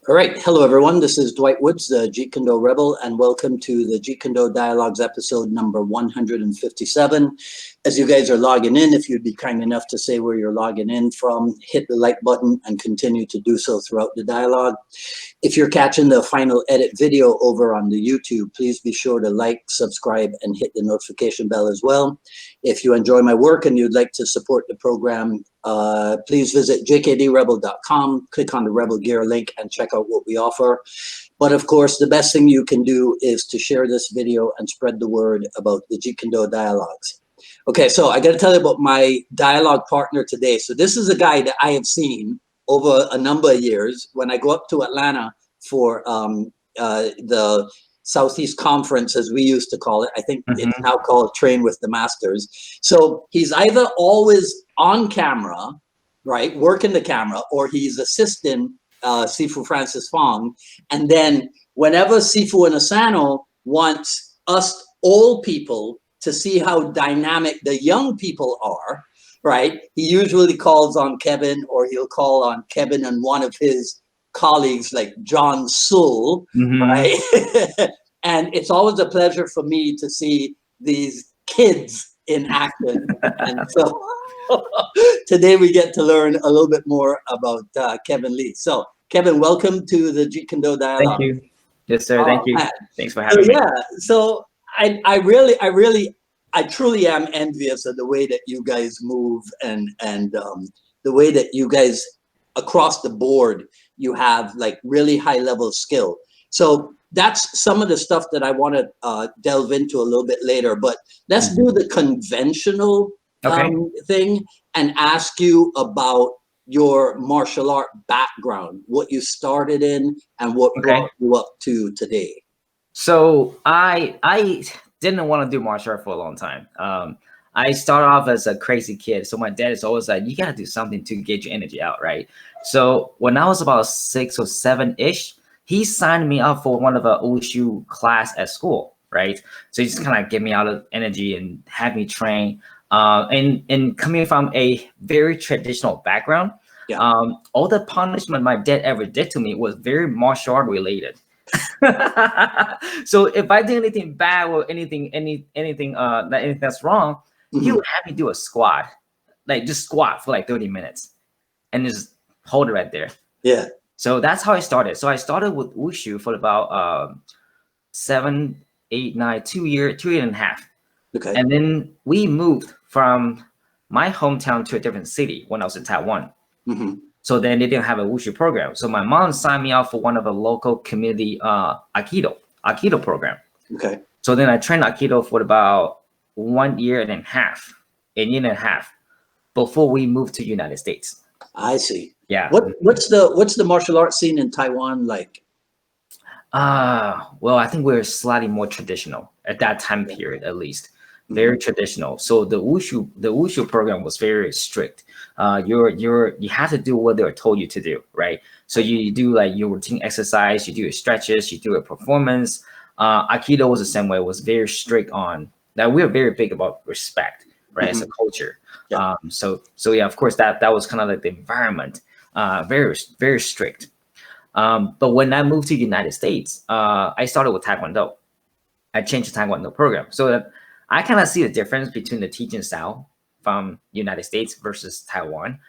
All right. Hello, everyone. This is Dwight Woods, the Jeet Kune Do Rebel, and welcome to the Jeet Kune Do Dialogues episode number 157. As you guys are logging in, if you'd be kind enough to say where you're logging in from, hit the like button and continue to do so throughout the dialogue. If you're catching the final edit video over on the YouTube, please be sure to like, subscribe, and hit the notification bell as well. If you enjoy my work and you'd like to support the program, please visit jkdrebel.com, click on the Rebel Gear link, and check out what we offer. But of course, the best thing you can do is to share this video and spread the word about the Jeet Kune Do Dialogues. Okay, so I got to tell you about my dialogue partner today. So this is a guy that I have seen over a number of years when I go up to Atlanta for the Southeast Conference, as we used to call it. I think it's now called Train with the Masters. So he's either always on camera, right, working the camera, or he's assisting Sifu Francis Fong. And then whenever Sifu Inosanto wants us old people to see how dynamic the young people are, right, he usually calls on Kevin, or he'll call on Kevin and one of his colleagues like John Sull, right? And it's always a pleasure for me to see these kids in action. And so today we get to learn a little bit more about Kevin Lee. So Kevin, welcome to the Jeet Kune Do Dialogue. Thank you. Yes, sir. Thank you. Man. Thanks for having me. Yeah, so I truly am envious of the way that you guys move and the way that you guys across the board, you have like really high level skill. So that's some of the stuff that I want to delve into a little bit later, but let's do the conventional thing and ask you about your martial art background, what you started in and what brought you up to today. So I didn't want to do martial art for a long time. I started off as a crazy kid. So my dad is always like, you got to do something to get your energy out, right? So when I was about 6 or 7-ish, he signed me up for one of the Wushu class at school, right? So he just kind of get me out of energy and have me train. And coming from a very traditional background, all the punishment my dad ever did to me was very martial art related. So if I did anything bad or anything that's wrong, he would have me do a squat, like just squat for like 30 minutes and just hold it right there. Yeah. So that's how I started. So I started with Wushu for about 7, 8, 9, 2 years and a half. Okay. And then we moved from my hometown to a different city when I was in Taiwan. So then they didn't have a Wushu program. So my mom signed me up for one of the local community Aikido program. Okay. So then I trained Aikido for about 1 year and a half before we moved to the United States. I see. Yeah. What's the martial arts scene in Taiwan like? Well, I think we're slightly more traditional at that time period, at least. Very traditional. So the Wushu program was very strict. You have to do what they were told you to do, right? So you do like your routine exercise, you do your stretches, you do a performance. Aikido was the same way. It was very strict on that. We are very big about respect, right? As a culture. Yeah. So yeah, of course that was kind of like the environment, very, very strict. But when I moved to the United States, I started with Taekwondo. I changed the Taekwondo program. So that I kind of see the difference between the teaching style from United States versus Taiwan.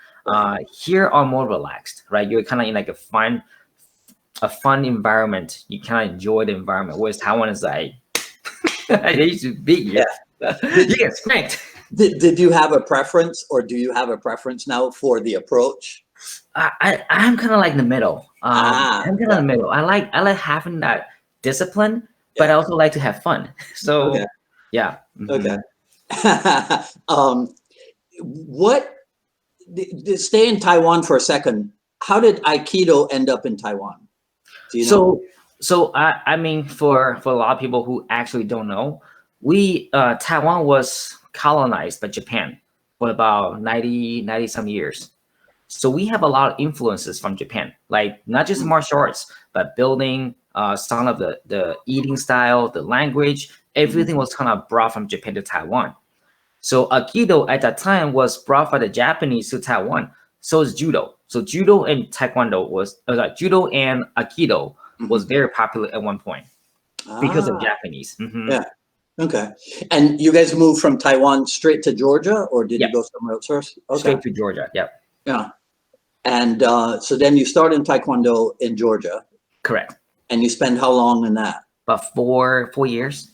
Here are more relaxed, right? You're kind of in like a fun environment. You kind of enjoy the environment. Whereas Taiwan is like, they used to beat you. You get spanked. Did you have a preference, or do you have a preference now for the approach? I'm kind of like in the middle. I'm kind of in the middle. I like having that discipline, but I also like to have fun. So yeah. Okay. Stay in Taiwan for a second. How did Aikido end up in Taiwan? Do you know? So I mean, for a lot of people who actually don't know, Taiwan was colonized by Japan for about 90 some years. So we have a lot of influences from Japan, like not just martial arts, but building, some of the eating style, the language, everything was kind of brought from Japan to Taiwan. So Aikido at that time was brought by the Japanese to Taiwan. So is Judo. So judo and taekwondo judo and aikido was very popular at one point because of Japanese. Yeah. Okay. And you guys moved from Taiwan straight to Georgia, or did you go somewhere else first? Okay. Straight to Georgia. Yep. Yeah. And so then you started in taekwondo in Georgia. Correct. And you spend how long in that? About 4 years.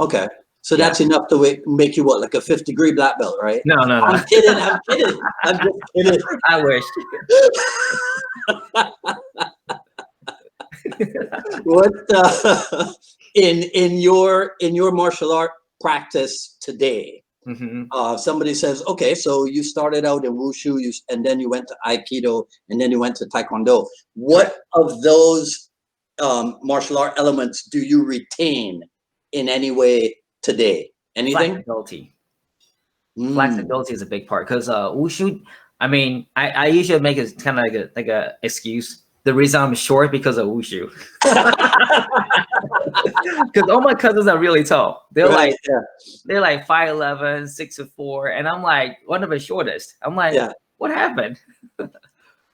Okay. So that's enough to make you what, like a 5th-degree black belt, right? No. I'm kidding. I'm kidding. I'm just kidding. I wish. What in your martial art practice today? Somebody says, okay, so you started out in wushu, and then you went to aikido, and then you went to taekwondo. What of those martial art elements do you retain in any way today? Anything? Flexibility. Flexibility is a big part because wushu. I mean, I usually make it kind of like a excuse. The reason I'm short because of wushu. Because all my cousins are really tall. They're they're like 5'11", 6'4", and I'm like one of the shortest. I'm like, what happened?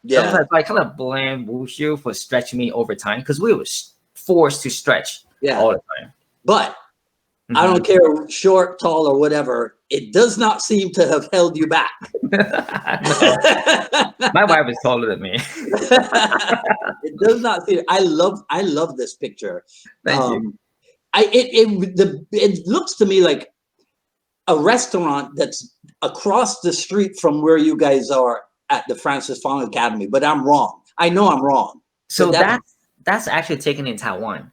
Sometimes I kind of blame wushu for stretching me over time because we were forced to stretch all the time. But I don't care, short, tall, or whatever. It does not seem to have held you back. My wife is taller than me. It does not seem. I love this picture. Thank you. It looks to me like a restaurant that's across the street from where you guys are at the Francis Fong Academy, but I'm wrong. I know I'm wrong. So that's actually taken in Taiwan.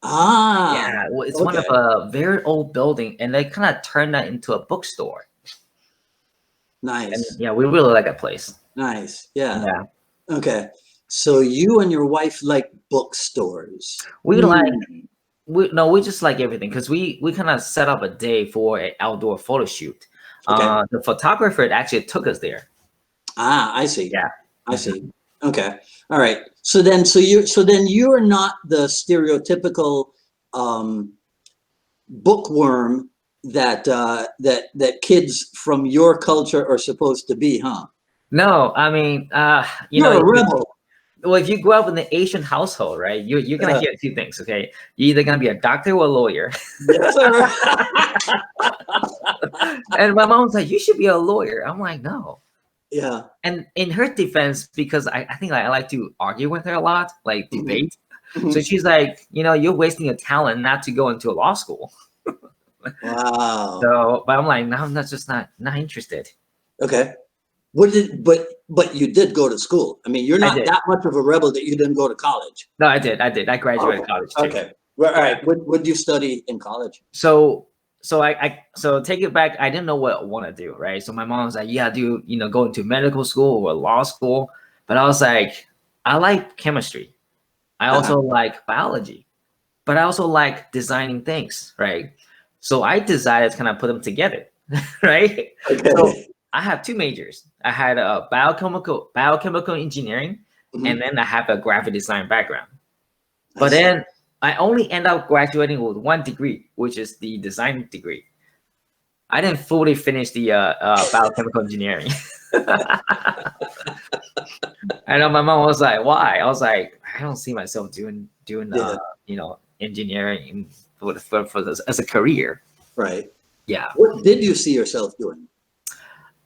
Yeah, well, it's one of a very old building, and they kind of turned that into a bookstore. Nice. And, we really like that place. Nice. Yeah. Okay. So you and your wife like bookstores. We just like everything because we kind of set up a day for an outdoor photo shoot. The photographer actually took us there. I see. Yeah, I see. Okay. All right. So then you're not the stereotypical bookworm that kids from your culture are supposed to be, huh? No, I mean, you're a rebel. Well, if you grow up in an Asian household, right, you're gonna hear two things. Okay, you're either gonna be a doctor or a lawyer. Yes, sir. And my mom's like, "You should be a lawyer." I'm like, "No." Yeah. And in her defense, because I think I like to argue with her a lot, like debate. So she's like, you're wasting your talent not to go into a law school. Wow. So, but I'm like, no, I'm just not interested. Okay. But you did go to school. I mean, you're not that much of a rebel that you didn't go to college. No, I did. I graduated college too. Okay. Well, all right. What did you study in college? So take it back. I didn't know what I want to do, right? So my mom was like, "Yeah, go into medical school or law school." But I was like, I like chemistry. I also like biology, but I also like designing things, right? So I decided to kind of put them together, right? Okay. So I have two majors. I had a biochemical engineering, and then I have a graphic design background. But then I only end up graduating with one degree, which is the design degree. I didn't fully finish the biochemical engineering. I know my mom was like, "Why?" I was like, "I don't see myself doing engineering for this as a career." Right. Yeah. What did you see yourself doing?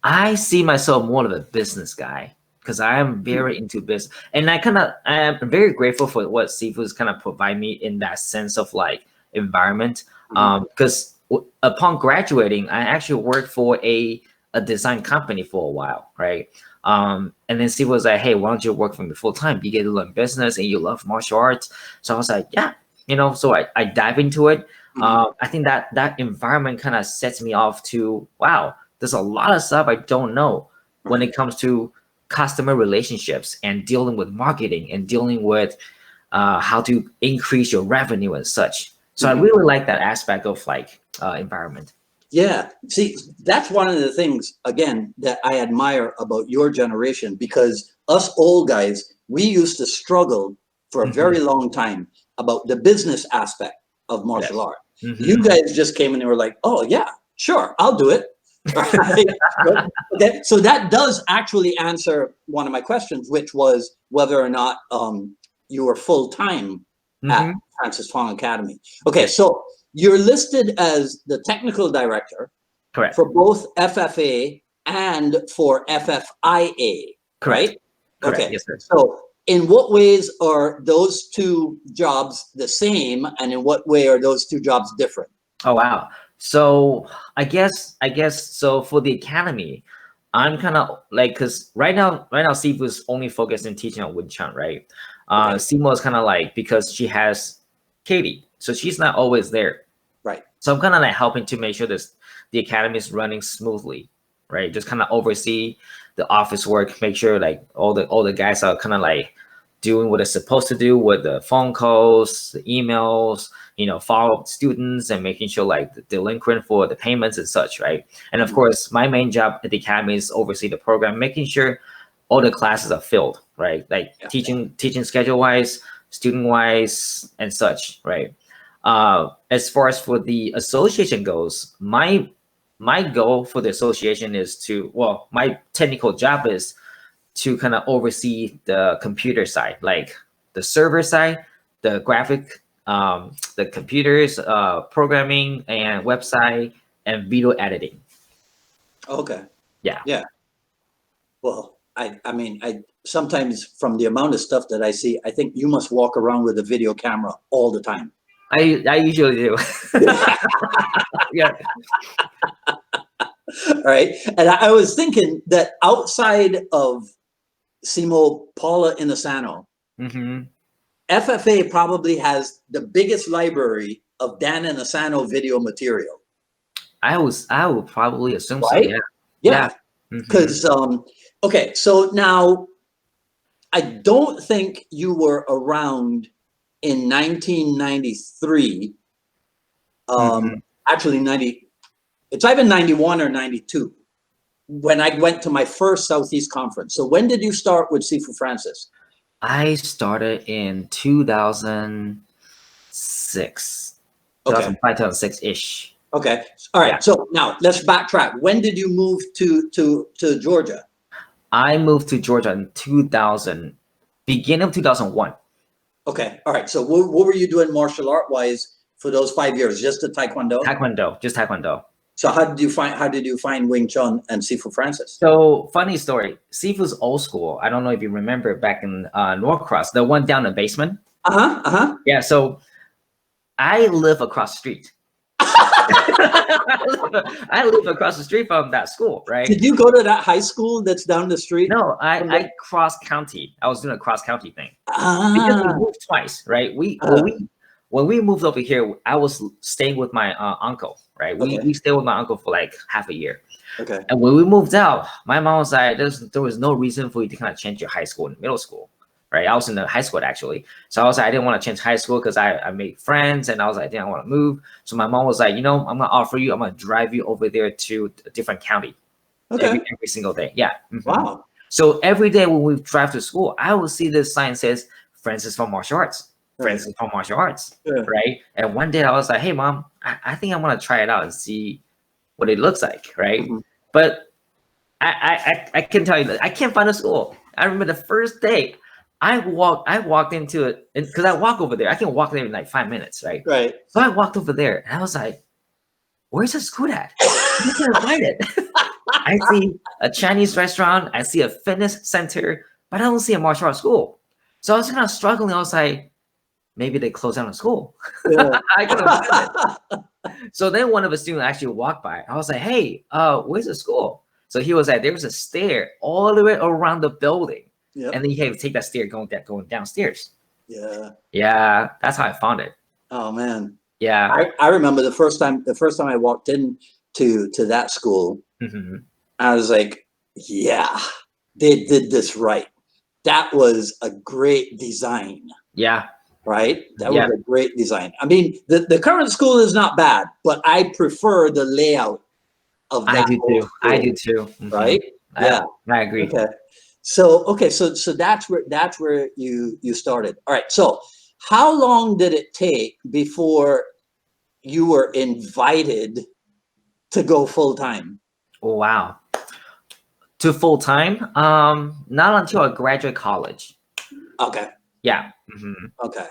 I see myself more of a business guy because I am very into business, and I am very grateful for what Seafoods kind of provide me in that sense of like environment. Because upon graduating, I actually worked for a design company for a while, right? And then Seafoods was like, "Hey, why don't you work for me full time? You get to learn business and you love martial arts." So I was like, "Yeah." So I dive into it. I think that environment kind of sets me off to, wow, there's a lot of stuff I don't know when it comes to customer relationships and dealing with marketing and dealing with how to increase your revenue and such. So I really like that aspect of like environment. Yeah. See, that's one of the things, again, that I admire about your generation, because us old guys, we used to struggle for a very long time about the business aspect of martial art. You guys just came in and were like, "Oh yeah, sure, I'll do it." Right? Okay, so that does actually answer one of my questions, which was whether or not you were full-time at Mhm. Francis Fong Academy. Okay, Yes. so you're listed as the technical director Correct. for both FFA and for FFIA, Correct. right? Correct. Okay, Yes, sir. so in what ways are those two jobs the same, and in what way are those two jobs different? Oh wow. So I guess so for the academy, I'm kind of like because right now Steve was only focused in teaching on Wing Chun, right? Okay. Simo is kind of like because she has Katie, so she's not always there. Right. So I'm kind of like helping to make sure this the academy is running smoothly, right? Just kind of oversee the office work, make sure like all the guys are kind of like doing what they're supposed to do with the phone calls, the emails, follow up students and making sure like the delinquent for the payments and such, right? And of course, my main job at the academy is oversee the program, making sure all the classes are filled, right? Like teaching schedule wise, student wise, and such, right? As far as for the association goes, my goal for the association is my technical job is to kind of oversee the computer side, like the server side, the graphic, the computers, programming and website and video editing. Okay. Yeah. Yeah. Well, I mean, I sometimes from the amount of stuff that I see, I think you must walk around with a video camera all the time. I usually do. Yeah. All right. And I was thinking that outside of Simo Paula Inosanto, Mm-hmm. FFA probably has the biggest library of Dan Inosanto video material. I would probably assume so. Right? Yeah. Yeah. Mhm. Because okay, so now I don't think you were around in 1993. Mhm. Actually, it's either 91 or 92 when I went to my first Southeast conference. So when did you start with Sifu Francis? I started in 2006, Okay. 2005, 2006-ish. Okay. All right. Yeah. So now let's backtrack. When did you move to Georgia? I moved to Georgia in 2000, beginning of 2001. Okay. All right. So what were you doing martial art wise for those 5 years? Just the Taekwondo? Taekwondo, just Taekwondo. So how did you find Wing Chun and Sifu Francis? So funny story. Sifu's old school. I don't know if you remember back in Norcross, the one down in the basement. Uh-huh. Uh-huh. Yeah. So I live across the street. I live across the street from that school, right? Did you go to that high school that's down the street? No, I cross county. I was doing a cross county thing. Because we Ah. moved twice, right? When we moved over here, I was staying with my uncle, right? Okay. We stayed with my uncle for like half a year. Okay. And when we moved out, my mom was like, there was no reason for you to kind of change your high school and middle school, right? I was in the high school actually. So I was like, I didn't want to change high school because I made friends and I was like, I didn't want to move. So my mom was like, I'm going to offer you, I'm going to drive you over there to a different county every single day. Yeah. Mm-hmm. Wow. So every day when we drive to school, I will see this sign says Francis from martial arts, Francis from martial arts, right? And one day I was like, hey mom, I think I want to try it out and see what it looks like, right? Mm-hmm. But I can tell you that I can't find a school. I remember the first day I walked into it because I walk over there. I can walk there in like 5 minutes, right? Right. So I walked over there and I was like, where's the school at? I can't find it. I see a Chinese restaurant, I see a fitness center, but I don't see a martial arts school. So I was kind of struggling. I was like, maybe they closed down the school. Yeah. I couldn't find it. So then one of the students actually walked by. I was like, hey, where's the school? So he was like, there was a stair all the way around the building. Yep. And then you had to take that stair going downstairs. Yeah. Yeah, that's how I found it. Oh man. Yeah. I remember the first time I walked in to that school, Mm-hmm. I was like, yeah, they did this right. That was a great design. Yeah. Right? That was a great design. I mean, the current school is not bad, but I prefer the layout of that. I do too. School, I do too. Mm-hmm. Right? Yeah. I agree. Okay. So that's where you started. All right. So how long did it take before you were invited to go full time? Oh, wow. To full time? Not until I graduate college. Okay. Yeah. hmm Okay.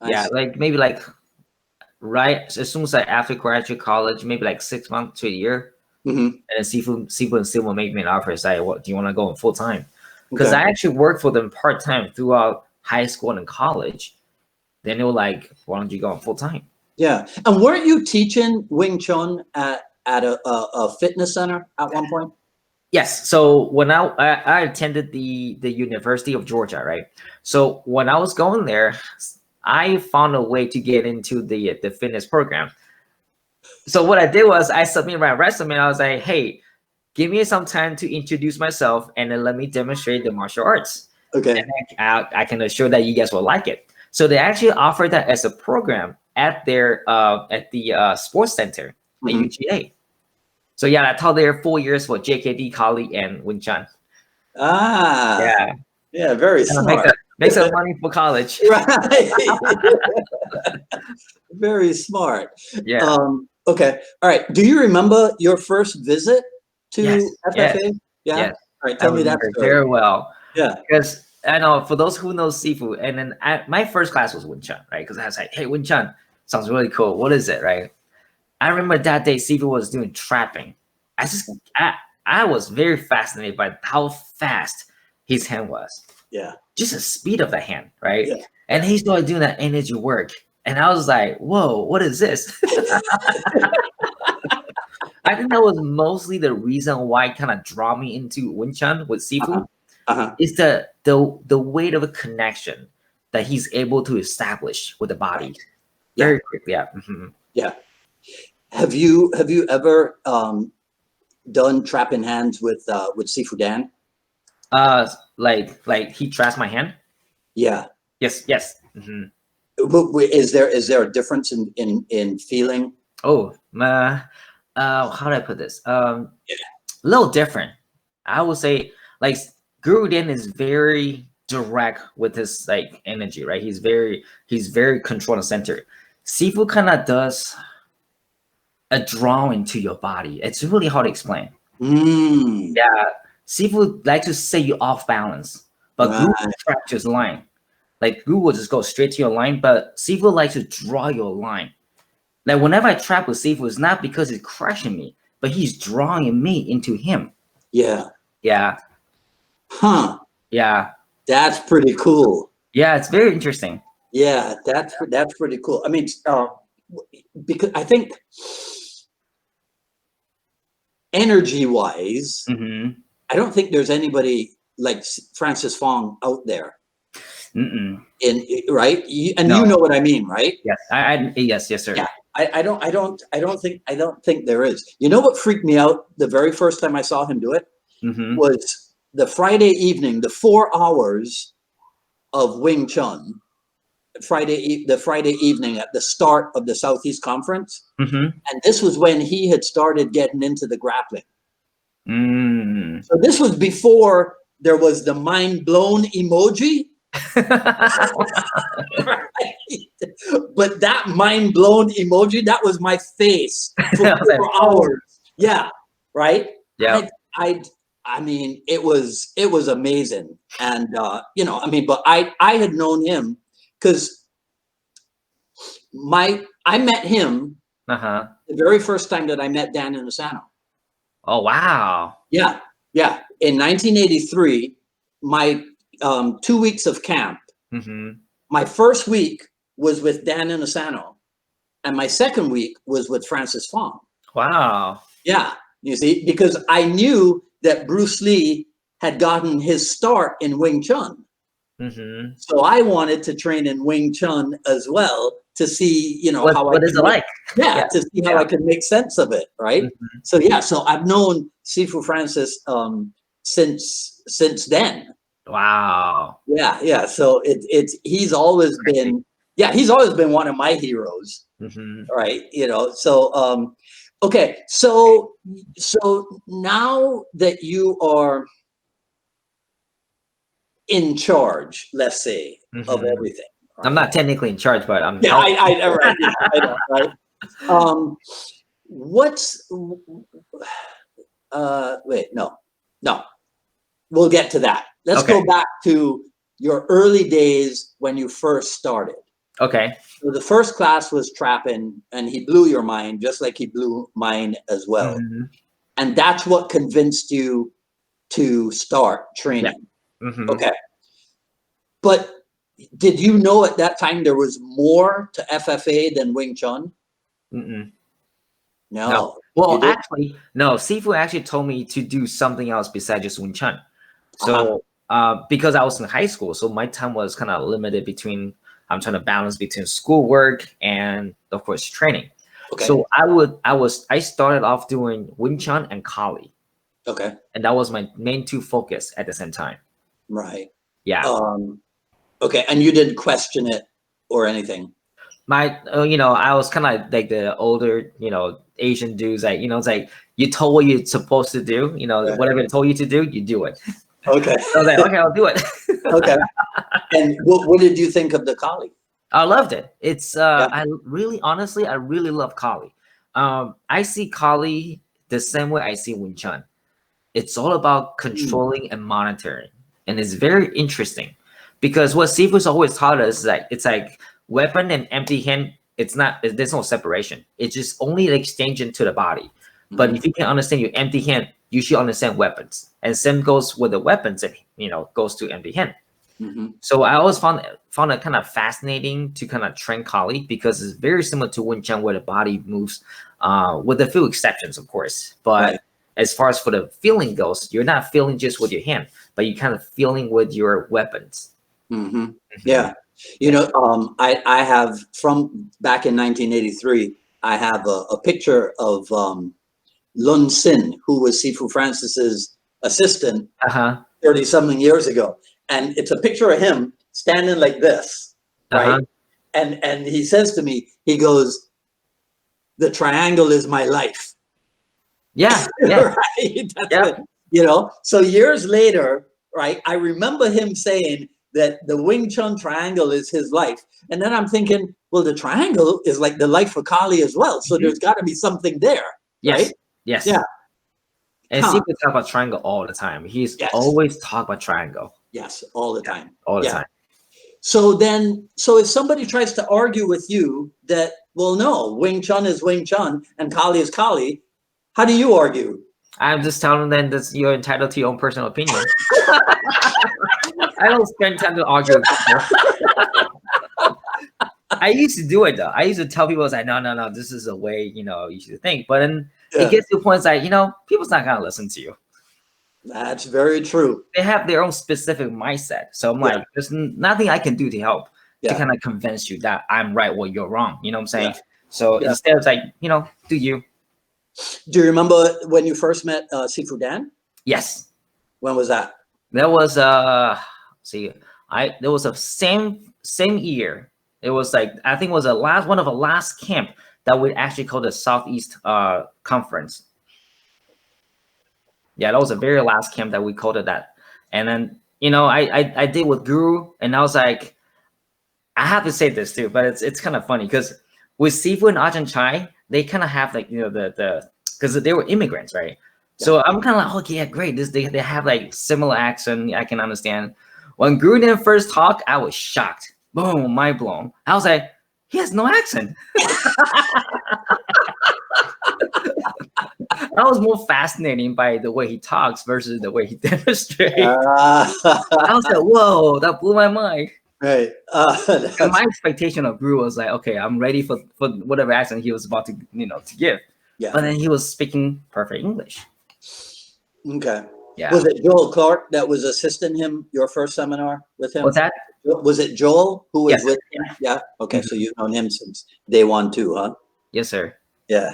Yeah, Nice. like maybe like right as soon as I after graduate college, maybe like 6 months to a year. Mm-hmm. And Sifu still will make me an offer. Say, what do you want to go in full time? Because Okay. I actually worked for them part time throughout high school and college. Then they were like, why don't you go in full time? Yeah. And weren't you teaching Wing Chun at a fitness center at one point? Yes. So when I attended the University of Georgia, right? So when I was going there, I found a way to get into the fitness program. So what I did was I submitted my resume. And I was like, hey, give me some time to introduce myself, and then let me demonstrate the martial arts. Okay. And I can assure that you guys will like it. So they actually offered that as a program at their at the sports center at Mhm. UGA. So yeah, I taught there 4 years for JKD, Kali, and Wing Chun. Ah, Yeah, yeah, very and make smart. some money for college. Right. Very smart. Yeah. Okay. All right. Do you remember your first visit Yes. to Yes. FFA? Yeah. Yes. All right. I Tell me that remember story. very well. Yeah. Because I know for those who know seafood, and then my first class was Wing Chun, right? Because I was like, hey, Wing Chun sounds really cool. What is it, right? I remember that day seafood was doing trapping. I was very fascinated by how fast his hand was. Yeah. Just the speed of the hand, right? Yeah. And he started doing that energy work. And I was like, whoa, what is this? I think that was mostly the reason why it kind of draw me into Wing Chun with seafood. Uh-huh. Is the weight of a connection that he's able to establish with the body Right. very quickly. Yeah. Yeah. Have you ever done trap in hands with Sifu Dan? Like he traps my hand. Yeah. Yes. Is there a difference in feeling? Oh, how do I put this? A Yeah. little different. I would say like Guru Dan is very direct with his like energy, right? He's very control and center. Sifu kind of does a drawing to your body. It's really hard to explain. Mm. Yeah, Sifu like to say you off balance, but Guru Right. tracks your line. Like Guru will just go straight to your line, but Sifu likes to draw your line. Like whenever I trap with Sifu, it's not because he's crushing me, but he's drawing me into him. Yeah. Yeah. Huh. Yeah. That's pretty cool. Yeah, it's very interesting. Yeah, that's pretty cool. I mean, because I think energy-wise, Mm-hmm. I don't think there's anybody like Francis Fong out there. Mm-mm. Right, and No. you know what I mean, right? Yes, yes, sir. Yeah, I don't think there is. You know what freaked me out the very first time I saw him do it Mm-hmm. was the Friday evening, the 4 hours of Wing Chun. The Friday evening at the start of the Southeast Conference, Mm-hmm. and this was when he had started getting into the grappling. Mm. So this was before there was the mind blown emoji. Right? But that mind blown emoji, that was my face for I was like, 4 hours. Yeah, right. Yeah. I mean, it was amazing, and you know, I mean, but I had known him because I met him Uh-huh. the very first time that I met Dan Inosanto. Oh wow. Yeah, yeah. In 1983, my 2 weeks of camp. Mm-hmm. My first week was with Dan Inosanto, and my second week was with Francis Fong. Wow. Yeah, you see, because I knew that Bruce Lee had gotten his start in Wing Chun. Mm-hmm. So I wanted to train in Wing Chun as well to see, you know, how What is it like? yeah, to see how I could make sense of it, right? Mm-hmm. So yeah, so I've known Sifu Francis since then. Wow. Yeah. So he's always been one of my heroes, Mm-hmm. right? You know, so okay, so now that you are in charge, let's say, of Mm-hmm. everything. Right? I'm not technically in charge, but I'm Yeah, helping. right, I know, right? What's Wait, no. We'll get to that. Let's Okay. go back to your early days when you first started. Okay. So the first class was trapping, and he blew your mind, just like he blew mine as well. Mm-hmm. And that's what convinced you to start Yeah. training. Mm-hmm. Okay. But did you know at that time there was more to FFA than Wing Chun? Mm-mm. No. No. You Well, did? actually, no. Sifu actually told me to do something else besides just Wing Chun. Uh-huh. So, because I was in high school, so my time was kind of limited between. I'm trying to balance between schoolwork and, of course, training. Okay. So I started off doing Wing Chun and Kali, Okay. and that was my main two focus at the same time. Right. Yeah. Okay. And you didn't question it or anything? I was kind of like the older, Asian dudes. Like, it's like you told what you're supposed to do. Right. Whatever they told you to do, you do it. Okay. So I was like, okay, I'll do it. Okay. And what did you think of the Kali? I loved it. It's Yeah. I really love Kali. I see Kali the same way I see Wing Chun. It's all about controlling and monitoring, and it's very interesting because what Sifu's always taught us is that it's like weapon and empty hand. It's not. There's no separation. It's just only the exchange into the body. But if you can understand your empty hand, you should understand weapons, and same goes with the weapons. That goes to empty hand. Mm-hmm. So I always found it kind of fascinating to kind of train Kali because it's very similar to Wing Chun where the body moves, with a few exceptions, of course. But Right. as far as for the feeling goes, you're not feeling just with your hand, but you kind of feeling with your weapons. Mm-hmm. Yeah. I have from back in 1983, I have a picture of Lun Sin, who was Sifu Francis's assistant 30-something years ago. And it's a picture of him standing like this, right? And he says to me, he goes, "The triangle is my life." Yeah. Right? That's it. So years later, right, I remember him saying that the Wing Chun triangle is his life. And then I'm thinking, well, the triangle is like the life of Kali as well. So there's got to be something there, right? Yes. Yeah. And Sifu talk about triangle all the time. He's always talk about triangle. Yes, all the time. All the time. So if somebody tries to argue with you that, well, no, Wing Chun is Wing Chun and Kali is Kali, how do you argue? I'm just telling them that you're entitled to your own personal opinion. I don't spend time to argue with people. I used to do it though. I used to tell people, I was like, no, this is a way, you should think. But then it gets to a point, it's like, people's not gonna listen to you. That's very true. They have their own specific mindset. So I'm like, there's nothing I can do to help to kind of convince you that I'm right or you're wrong. You know what I'm saying? So instead it's like, do you. Do you remember when you first met Sifu Dan? Yes. When was that? That was there was a same year. It was like, I think it was one of the last camp that we actually called the Southeast Conference. Yeah, that was the very last camp that we called it that. And then, I did with Guru, and I was like, I have to say this too, but it's kind of funny because with Sifu and Ajahn Chai, they kind of have like, because they were immigrants, right? So I'm kind of like, okay, yeah, great. They have like similar accent. I can understand. When Guru didn't first talk, I was shocked. Boom, mind blown. I was like, he has no accent. I was more fascinating by the way he talks versus the way he demonstrates. I was like, whoa, that blew my mind. Right. And my expectation of Guru was like, okay, I'm ready for whatever accent he was about to, to give. Yeah. But then he was speaking perfect English. Okay. Yeah. Was it Joel Clark that was assisting him your first seminar with him? What's that? Was it Joel who was with him? Yeah. Okay. So you've known him since day one too, huh? Yes, sir. Yeah.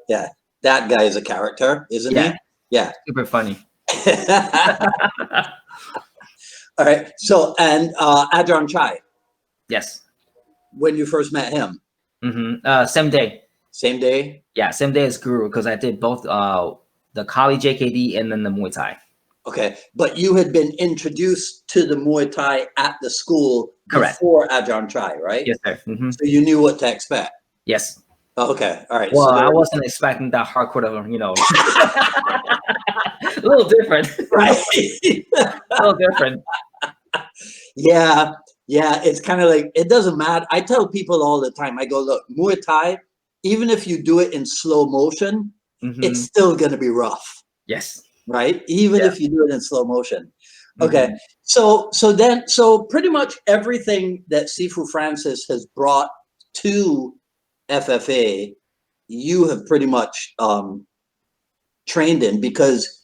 Yeah. That guy is a character, isn't he? Yeah. Super funny. All right. So, and Ajahn Chai. Yes. When you first met him? Same day. Same day? Yeah, same day as Guru, because I did both the Kali JKD and then the Muay Thai. Okay. But you had been introduced to the Muay Thai at the school before Ajahn Chai, right? Yes, sir. So you knew what to expect? Yes. Okay. All right. Well, I wasn't expecting that hardcore of, A little different. Right? A little different. Yeah, yeah. It's kind of like, it doesn't matter. I tell people all the time, I go, look, Muay Thai, even if you do it in slow motion, it's Mhm. still going to be rough, Yes. right? Even Yeah. if you do it in slow motion. Okay. Mhm. So pretty much everything that Sifu Francis has brought to FFA, you have pretty much trained in, because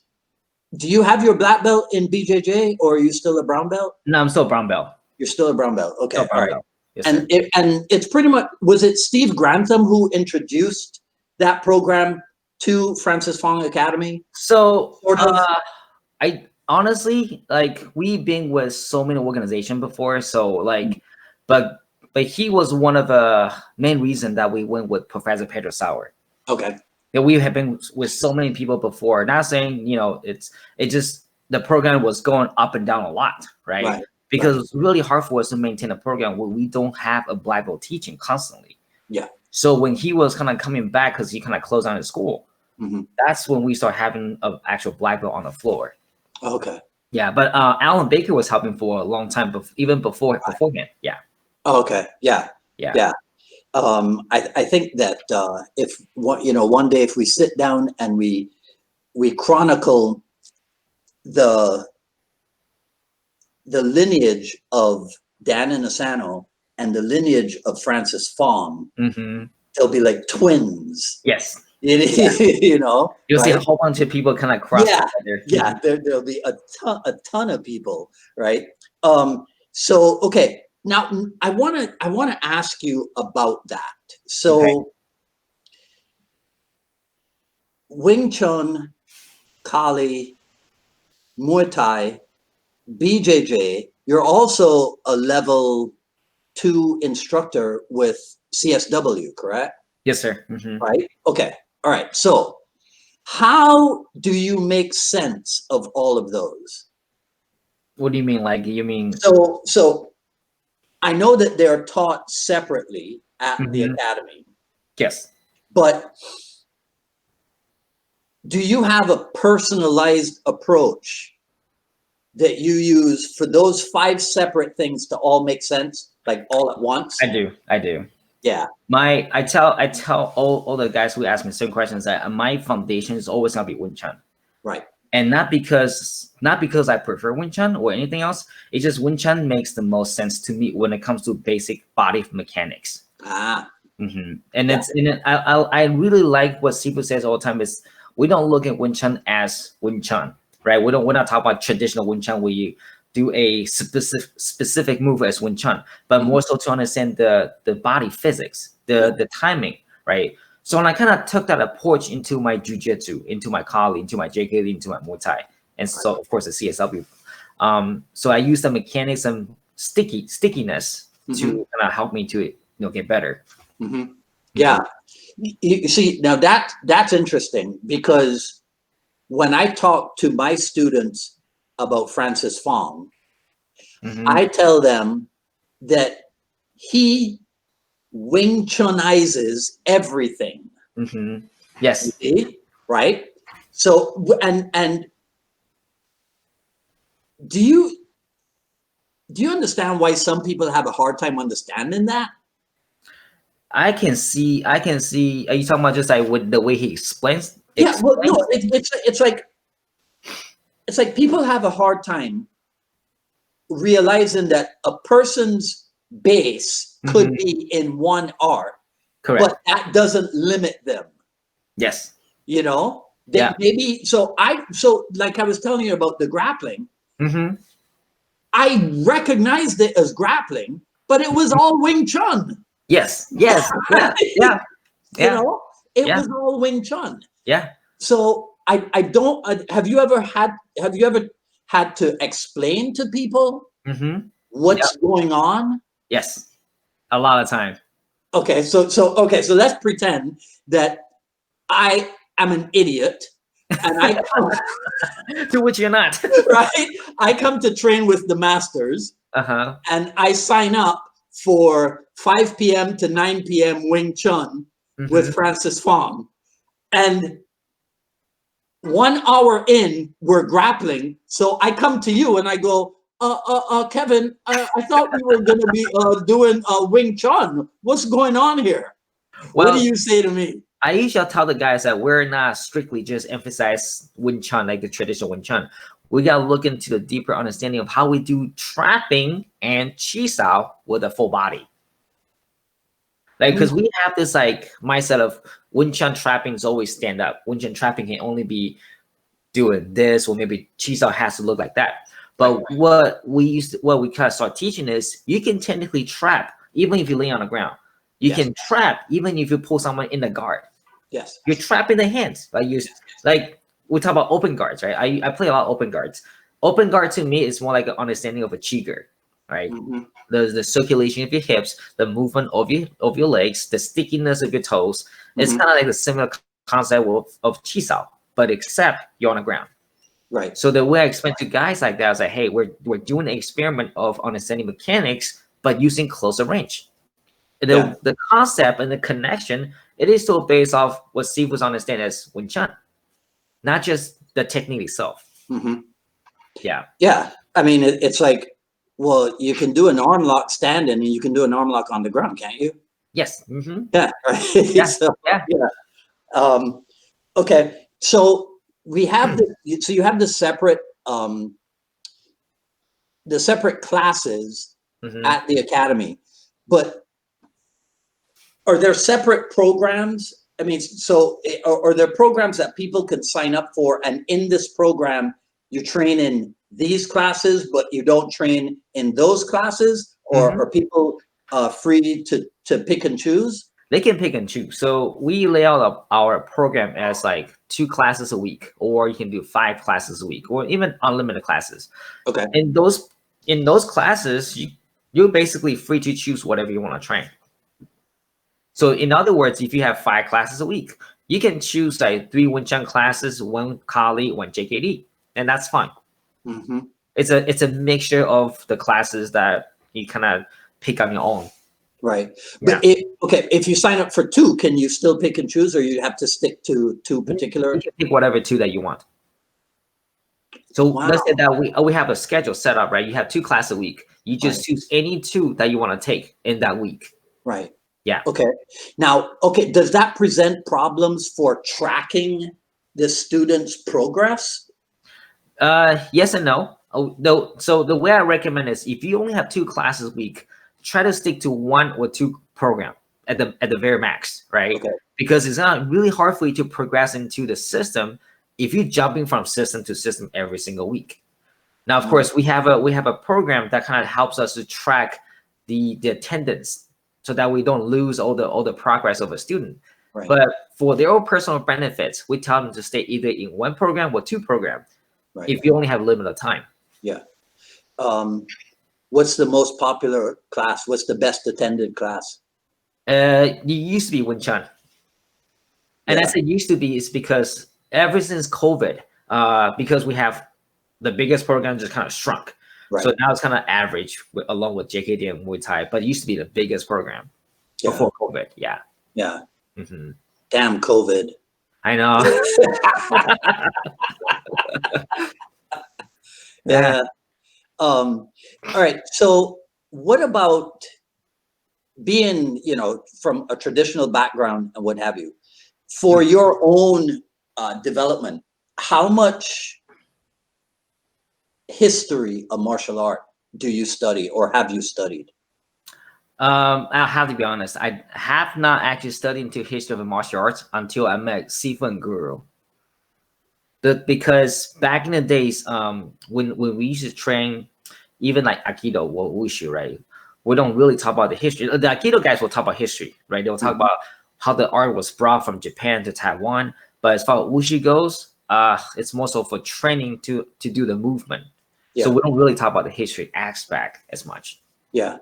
do you have your black belt in BJJ, or are you still a brown belt? No, I'm still brown belt. You're still a brown belt. Still Okay. All brown right. belt. Yes, sir. And it's pretty much, was it Steve Grantham who introduced that program to Francis Fong Academy? So, Sort of. I honestly, like, we've been with so many organizations before, so like, but he was one of the main reason that we went with Professor Pedro Sauer. Okay. Yeah, we have been with so many people before. Not saying, it just, the program was going up and down a lot, right? Right. Because it's really hard for us to maintain a program where we don't have a black belt teaching constantly. Yeah. So when he was kind of coming back, because he kind of closed down his school, Mm-hmm. that's when we start having an actual black belt on the floor. Okay. Yeah, but Alan Baker was helping for a long time, even beforehand. Yeah. Okay. Yeah. Yeah. Yeah. I think that if one day if we sit down and we chronicle the lineage of Dan Inosanto and the lineage of Francis Fong, Mm-hmm. they'll be like twins. Yes. You know, You'll see a right? whole bunch of people kind of cross Yeah, together. yeah. There'll be a ton of people, right? So okay, now I want to ask you about that. So Okay. Wing Chun, Kali, Muay Thai, BJJ. You're also a level 2 instructor with CSW, correct? Yes, sir. Mm-hmm. Right. Okay. All right. So how do you make sense of all of those? What do you mean? Like, you mean? So I know that they're taught separately at the Mhm. academy, Yes. but do you have a personalized approach that you use for those 5 separate things to all make sense, like all at once? I do. Yeah. I tell all the guys who ask me certain questions that my foundation is always gonna be Wing Chun. Right. And not because I prefer Wing Chun or anything else. It's just Wing Chun makes the most sense to me when it comes to basic body mechanics. Ah. Mm-hmm. And I really like what Sifu says all the time is we don't look at Wing Chun as Wing Chun, right? We're not talking about traditional Wing Chun where you do a specific move as Wing Chun, but more so to understand the body physics, the timing, right? So when I kind of took that approach into my jujitsu, into my Kali, into my JKD, into my Muay Thai, and so of course the CSW. So I use the mechanics and stickiness to kind of help me to get better. Mm-hmm. Yeah. You see, now that's interesting, because when I talk to my students about Francis Fong, I tell them that he Wing Chunizes everything. Mm-hmm. Yes. See? Right? So and do you understand why some people have a hard time understanding that? I can see. Are you talking about just like with the way he explains? Yeah. Well, no. It's like people have a hard time realizing that a person's base could be in one art, Correct. but that doesn't limit them. Yes. You know, maybe so like I was telling you about the grappling. I recognized it as grappling, but it was all Wing Chun. Yes. Yeah. You know, it was all Wing Chun. Yeah. So I don't. Have you ever had to explain to people what's going on? Yes. A lot of time. Okay, so let's pretend that I am an idiot, and I come, to which you're not. right? I come to train with the masters, and I sign up for 5 p.m. to 9 p.m. Wing Chun with Francis Fong, and 1 hour in, we're grappling. So I come to you and I go, Kevin, I thought we were going to be doing Wing Chun. What's going on here? What do Well, you say to me? I usually tell the guys that we're not strictly just emphasize Wing Chun, like the traditional Wing Chun. We got to look into the deeper understanding of how we do trapping and chi sao with a full body. Like, because we have this like mindset of Wing Chun trapping is always stand up. Wing Chun trapping can only be doing this, or maybe chi sao has to look like that. But what we kind of start teaching is you can technically trap even if you lay on the ground. You can trap even if you pull someone in the guard. Yes. You're trapping the hands. Like we talk about open guards, right? I play a lot of open guards. Open guard to me is more like an understanding of a chi guard, right? The circulation of your hips, the movement of your legs, the stickiness of your toes. It's kind of like a similar concept of chi sao, but except you're on the ground. Right. So the way I explain to guys like that is like, hey, we're doing an experiment of understanding mechanics, but using closer range. The concept and the connection, it is still based off what Steve was understanding as Wing Chun, not just the technique itself. Yeah. Yeah. I mean, it's like, well, you can do an arm lock standing and you can do an arm lock on the ground, can't you? Yes. Yeah. Right. Yeah. So, yeah. Okay. So we have so you have the separate classes at the academy, but are there separate programs? I mean, so are there programs that people can sign up for, and in this program you train in these classes but you don't train in those classes, or are people free to pick and choose? They can pick and choose. So we lay out our program as like 2 classes a week, or you can do 5 classes a week, or even unlimited classes. Okay. In those classes, you're basically free to choose whatever you want to train. So in other words, if you have 5 classes a week, you can choose like 3 Wing Chun classes, 1 Kali, 1 JKD, and that's fine. It's a mixture of the classes that you kind of pick on your own. Right. But if you sign up for 2, can you still pick and choose, or you have to stick to 2 particular? You can pick whatever 2 that you want. So let's say that we have a schedule set up, right? You have 2 classes a week. You just choose any 2 that you want to take in that week. Right. Yeah. Okay. Now, does that present problems for tracking the student's progress? Yes and no. No. So the way I recommend is if you only have 2 classes a week, try to stick to 1 or 2 program at the very max, right? Okay. Because it's not really hard for you to progress into the system if you're jumping from system to system every single week. Now, of course, we have a program that kind of helps us to track the attendance, so that we don't lose all the progress of a student. Right. But for their own personal benefits, we tell them to stay either in 1 program or 2 programs. Right. If you only have limited time. Yeah. What's the most popular class? What's the best attended class? It used to be Wing Chun. And I say used to be is because ever since COVID, because we have the biggest program just kind of shrunk. Right. So now it's kind of average along with JKD and Muay Thai, but it used to be the biggest program before COVID. Yeah. Yeah. Damn COVID. I know. Yeah. All right. So what about being, from a traditional background and what have you, for your own development, how much history of martial art do you study, or have you studied? I'll have to be honest. I have not actually studied into history of martial arts until I met Sifu and Guru. Because back in the days, when we used to train, even like Aikido or Wushu, right? We don't really talk about the history. The Aikido guys will talk about history, right? They'll talk about how the art was brought from Japan to Taiwan. But as far as Wushu goes, it's more so for training to do the movement. Yeah. So we don't really talk about the history aspect as much. Yeah.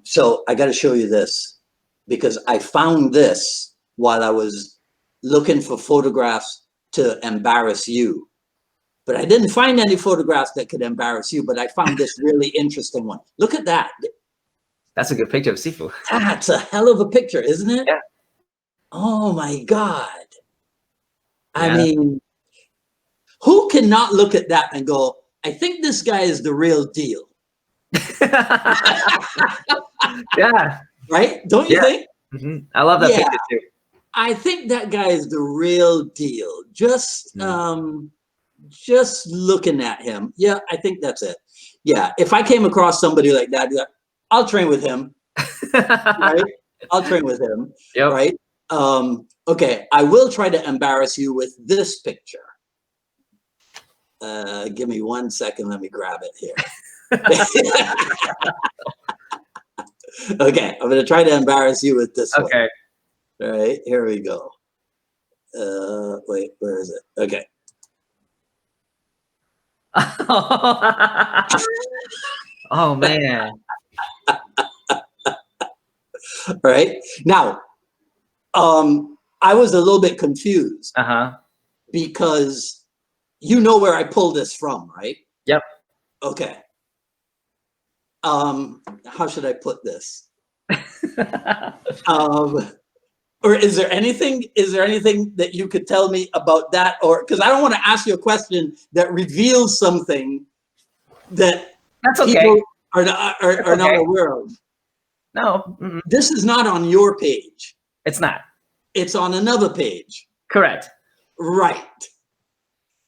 So I got to show you this, because I found this while I was looking for photographs to embarrass you. But I didn't find any photographs that could embarrass you, but I found this really interesting one. Look at that. That's a good picture of Sifu. That's a hell of a picture, isn't it? Yeah. Oh my God. I mean, Who cannot look at that and go, I think this guy is the real deal? Yeah. Right? Don't you think? Mm-hmm. I love that picture too. I think that guy is the real deal. Just looking at him. Yeah, I think that's it. Yeah, if I came across somebody like that, I'll train with him. Right? I'll train with him. Yep. Right? Okay, I will try to embarrass you with this picture. Give me 1 second. Let me grab it here. Okay, I'm going to try to embarrass you with this one. Okay. All right, here we go. Wait, where is it? Okay. Oh man. All right. Now, I was a little bit confused because you know where I pulled this from, right? Yep. Okay. How should I put this? Or is there anything that you could tell me about that? Or because I don't want to ask you a question that reveals something that That's okay. people are not aware of. No. This is not on your page. It's not. It's on another page. Correct. Right.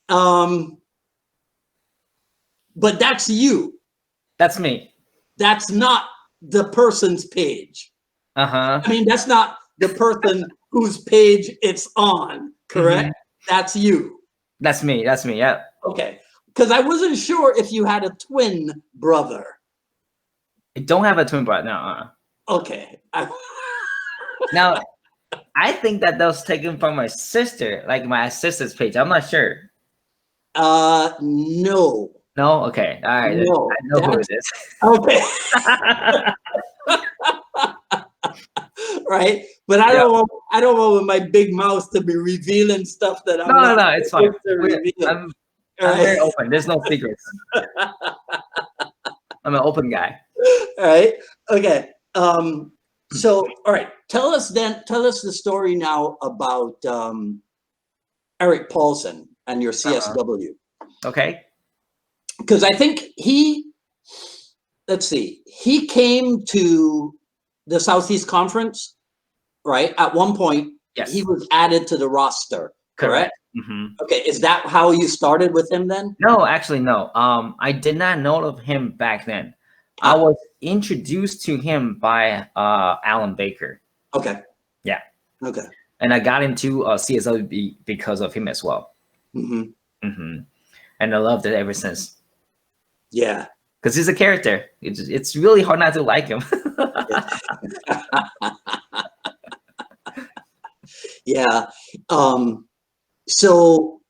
But that's you. That's me. That's not the person's page. I mean, that's not the person whose page it's on, correct? That's you. That's me. That's me. Yeah. Okay. Because I wasn't sure if you had a twin brother. I don't have a twin brother. No. Okay. Now, I think that was taken from my sister, like my sister's page. I'm not sure. No. No? Okay. All right. No. I know who it is. Okay. Right, but I don't want with my big mouth to be revealing stuff that I'm not. No, it's fine. I'm very open. There's no secrets. I'm an open guy. All right. Okay. So, all right. Tell us the story now about Eric Paulson and your CSW. Okay. Because I think he came to the Southeast Conference. Right. At one point, yes, he was added to the roster. Correct. Okay. Is that how you started with him then? No, actually, no. I did not know of him back then. I was introduced to him by Alan Baker. Okay. Yeah. Okay. And I got into CSW because of him as well. And I loved it ever since. Yeah. Because he's a character. It's really hard not to like him. Yeah. So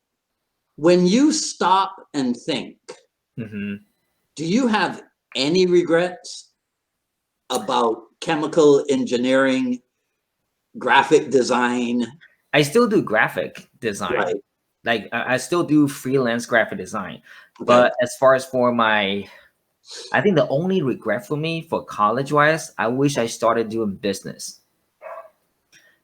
when you stop and think, do you have any regrets about chemical engineering, graphic design? I still do graphic design. Right. Like I still do freelance graphic design. Okay. But as far as for I think the only regret for me for college-wise, I wish I started doing business.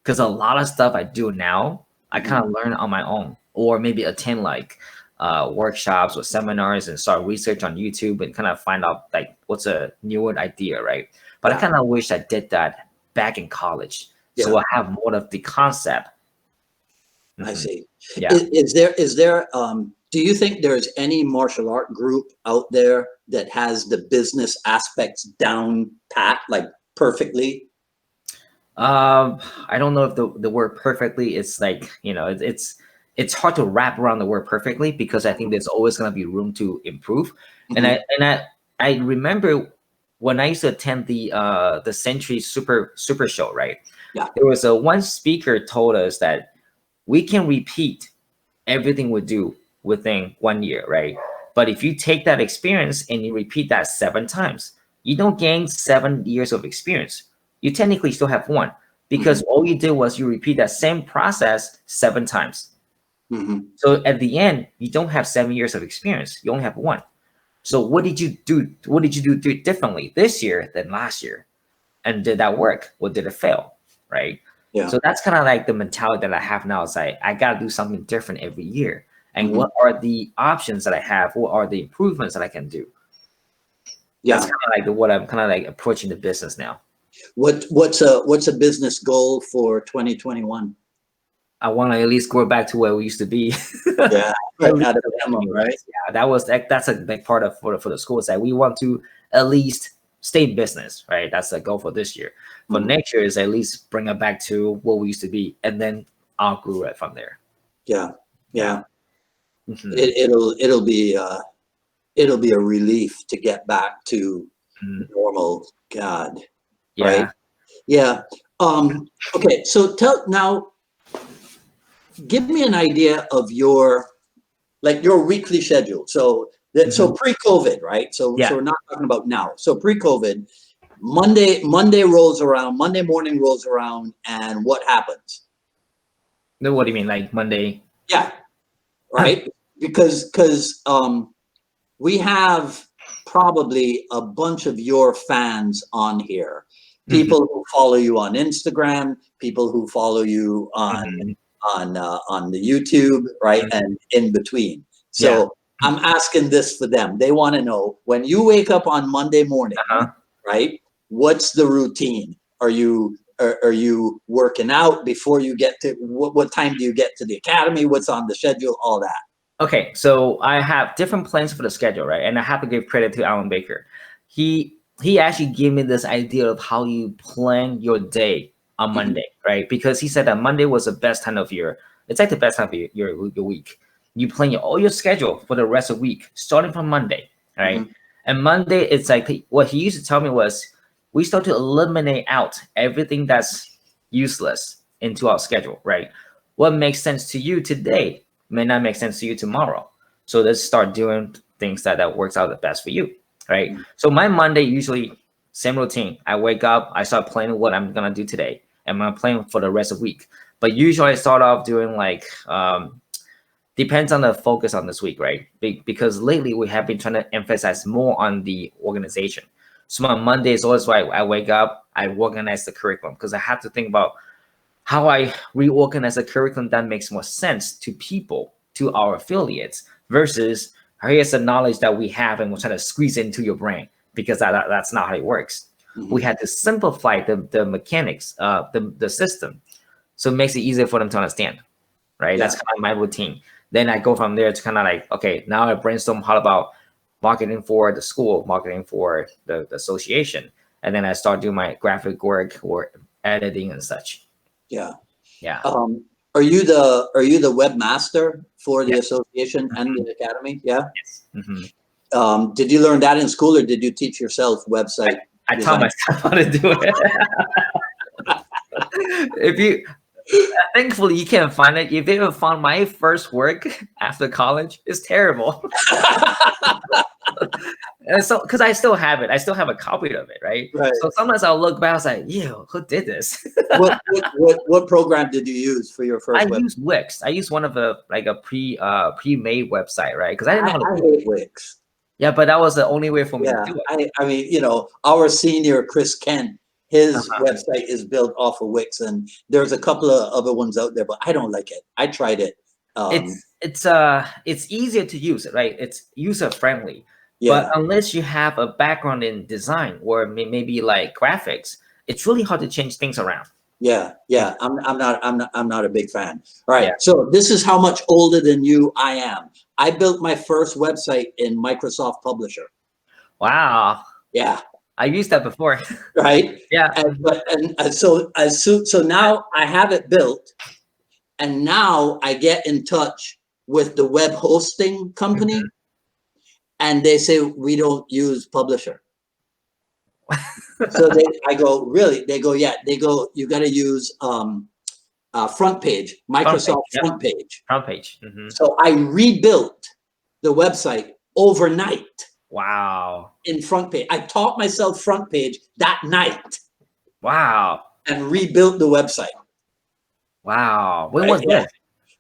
Because a lot of stuff I do now, I kind of learn on my own, or maybe attend like workshops or seminars and start research on YouTube and kind of find out like what's a newer idea, right? But I kind of wish I did that back in college, so I have more of the concept. I see. Yeah. Is there? Do you think there's any martial art group out there that has the business aspects down pat, like perfectly? I don't know if the word perfectly is like, it's hard to wrap around the word perfectly, because I think there's always going to be room to improve. And I remember when I used to attend the Century Super Show, right? Yeah. There was one speaker told us that we can repeat everything we do within 1 year, right? But if you take that experience and you repeat that 7 times, you don't gain 7 years of experience. You technically still have 1, because all you did was you repeat that same process 7 times. So at the end, you don't have 7 years of experience. You only have 1. So what did you do? What did you do differently this year than last year? And did that work? Or did it fail? Right? Yeah. So that's kind of like the mentality that I have now. It's like, I got to do something different every year. and what are the options that I have, what are the improvements that I can do. That's kind of like what I'm kind of like approaching the business now. What's a business goal for 2021? I want to at least go back to where we used to be. Yeah, right. Right. Yeah, that's a big part of for the school, is that we want to at least stay in business, right? That's the goal for this year. For next year is at least bring it back to what we used to be, and then I'll grow it from there. Yeah. It'll be a relief to get back to normal. God. Yeah. Right. Yeah. Okay. So give me an idea of your weekly schedule. So pre-COVID, right? So we're not talking about now. So pre-COVID, Monday morning rolls around, and what happens? No, what do you mean, like Monday? Yeah. Right. Because we have probably a bunch of your fans on here, people who follow you on Instagram, people who follow you on the YouTube, right? And in between. So I'm asking this for them. They want to know, when you wake up on Monday morning, right? What's the routine? Are you working out before you get to what time do you get to the academy? What's on the schedule? All that. Okay, so I have different plans for the schedule, right? And I have to give credit to Alan Baker. He actually gave me this idea of how you plan your day on Monday, right? Because he said that Monday was the best time of your, it's like the best time of your week. You plan all your schedule for the rest of the week, starting from Monday, right? And Monday, it's like, what he used to tell me was, we start to eliminate out everything that's useless into our schedule, right? What makes sense to you today may not make sense to you tomorrow. So let's start doing things that works out the best for you, right? So my Monday, usually same routine. I wake up, I start planning what I'm gonna do today, and I'm planning for the rest of the week. But usually I start off doing like, depends on the focus on this week, right? Because lately we have been trying to emphasize more on the organization. So my Monday is always why I wake up, I organize the curriculum, because I have to think about how I reorganize a curriculum that makes more sense to people, to our affiliates, versus here's the knowledge that we have and we're trying to squeeze it into your brain, because that's not how it works. We had to simplify the mechanics, the system, so it makes it easier for them to understand, right? That's kind of my routine. Then I go from there to kind of like, okay, now I brainstorm how about marketing for the school, marketing for the association, and then I start doing my graphic work or editing and such. Yeah. Yeah. Are you the webmaster for the association and the academy? Yeah. Yes. Did you learn that in school, or did you teach yourself website? I taught myself how to do it. Thankfully you can't find it. If you ever found my first work after college, it's terrible. And so, because I still have it, I still have a copy of it, right? So sometimes I'll look back, I was like, "Ew, who did this?" what program did you use for your first? I used Wix. I used one of a pre-made website, right? Because I didn't know how to hate Wix. Yeah, but that was the only way for me to do it. I mean, our senior Chris Kent, his website is built off of Wix, and there's a couple of other ones out there, but I don't like it. I tried it. It's easier to use, right? It's user friendly. But unless you have a background in design or maybe like graphics, it's really hard to change things around. Yeah. I'm not a big fan. All right. So this is how much older than you I am. I built my first website in Microsoft Publisher. Wow. Yeah. I used that before. Right. Yeah. So now I have it built, and now I get in touch with the web hosting company. And they say, we don't use Publisher. So I go, really? They go, yeah. They go, you got to use Front Page, Microsoft Front Page. Front Page. So I rebuilt the website overnight. Wow. In Front Page. I taught myself Front Page that night. Wow. And rebuilt the website. Wow. When was this?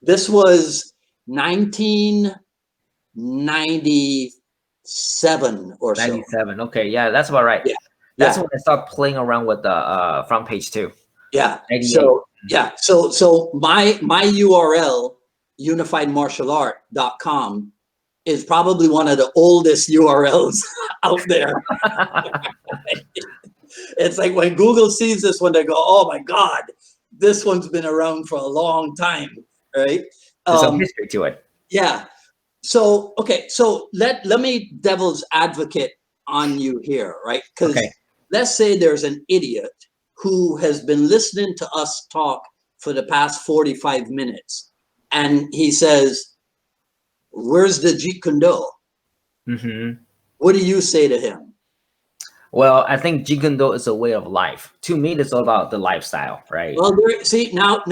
This was 1997 or so. 97. Okay, yeah, that's about right. Yeah. That's when I started playing around with the Front Page too. Yeah. 98. So my URL unifiedmartialart.com is probably one of the oldest URLs out there. It's like when Google sees this one, they go, "Oh my God, this one's been around for a long time," right? There's some history to it. Yeah. So, okay. So let me devil's advocate on you here, right? Because let's say there's an idiot who has been listening to us talk for the past 45 minutes. And he says, "Where's the Jeet Kune Do?" What do you say to him? Well, I think Jeet Kune Do is a way of life. To me, it's all about the lifestyle, right? Well, see, now,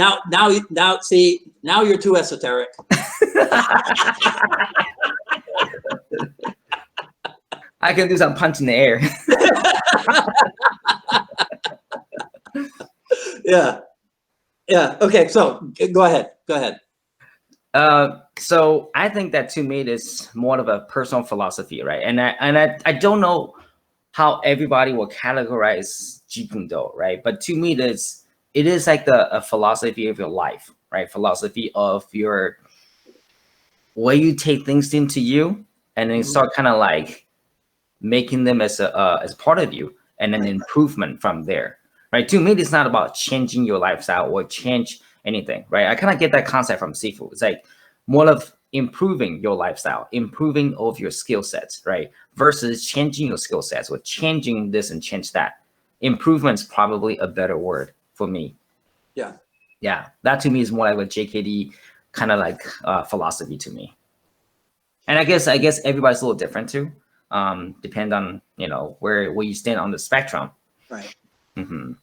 you're too esoteric. I can do some punch in the air. Yeah. Okay. So go ahead. So I think that to me, it's more of a personal philosophy, right? And I don't know how everybody will categorize Jeet Kune Do, right? But to me, it is like a philosophy of your life, right? Philosophy of your way you take things into you, and then start kind of like making them as part of you, and then improvement from there, right? To me, it's not about changing your lifestyle or change anything, right? I kind of get that concept from Sifu. It's like more of improving your lifestyle, improving of your skill sets, right? Versus changing your skill sets or changing this and change that. Improvement's probably a better word for me. Yeah, that to me is more like a JKD kind of like philosophy to me. And I guess everybody's a little different too. Depend on where you stand on the spectrum. Right. Mm-hmm.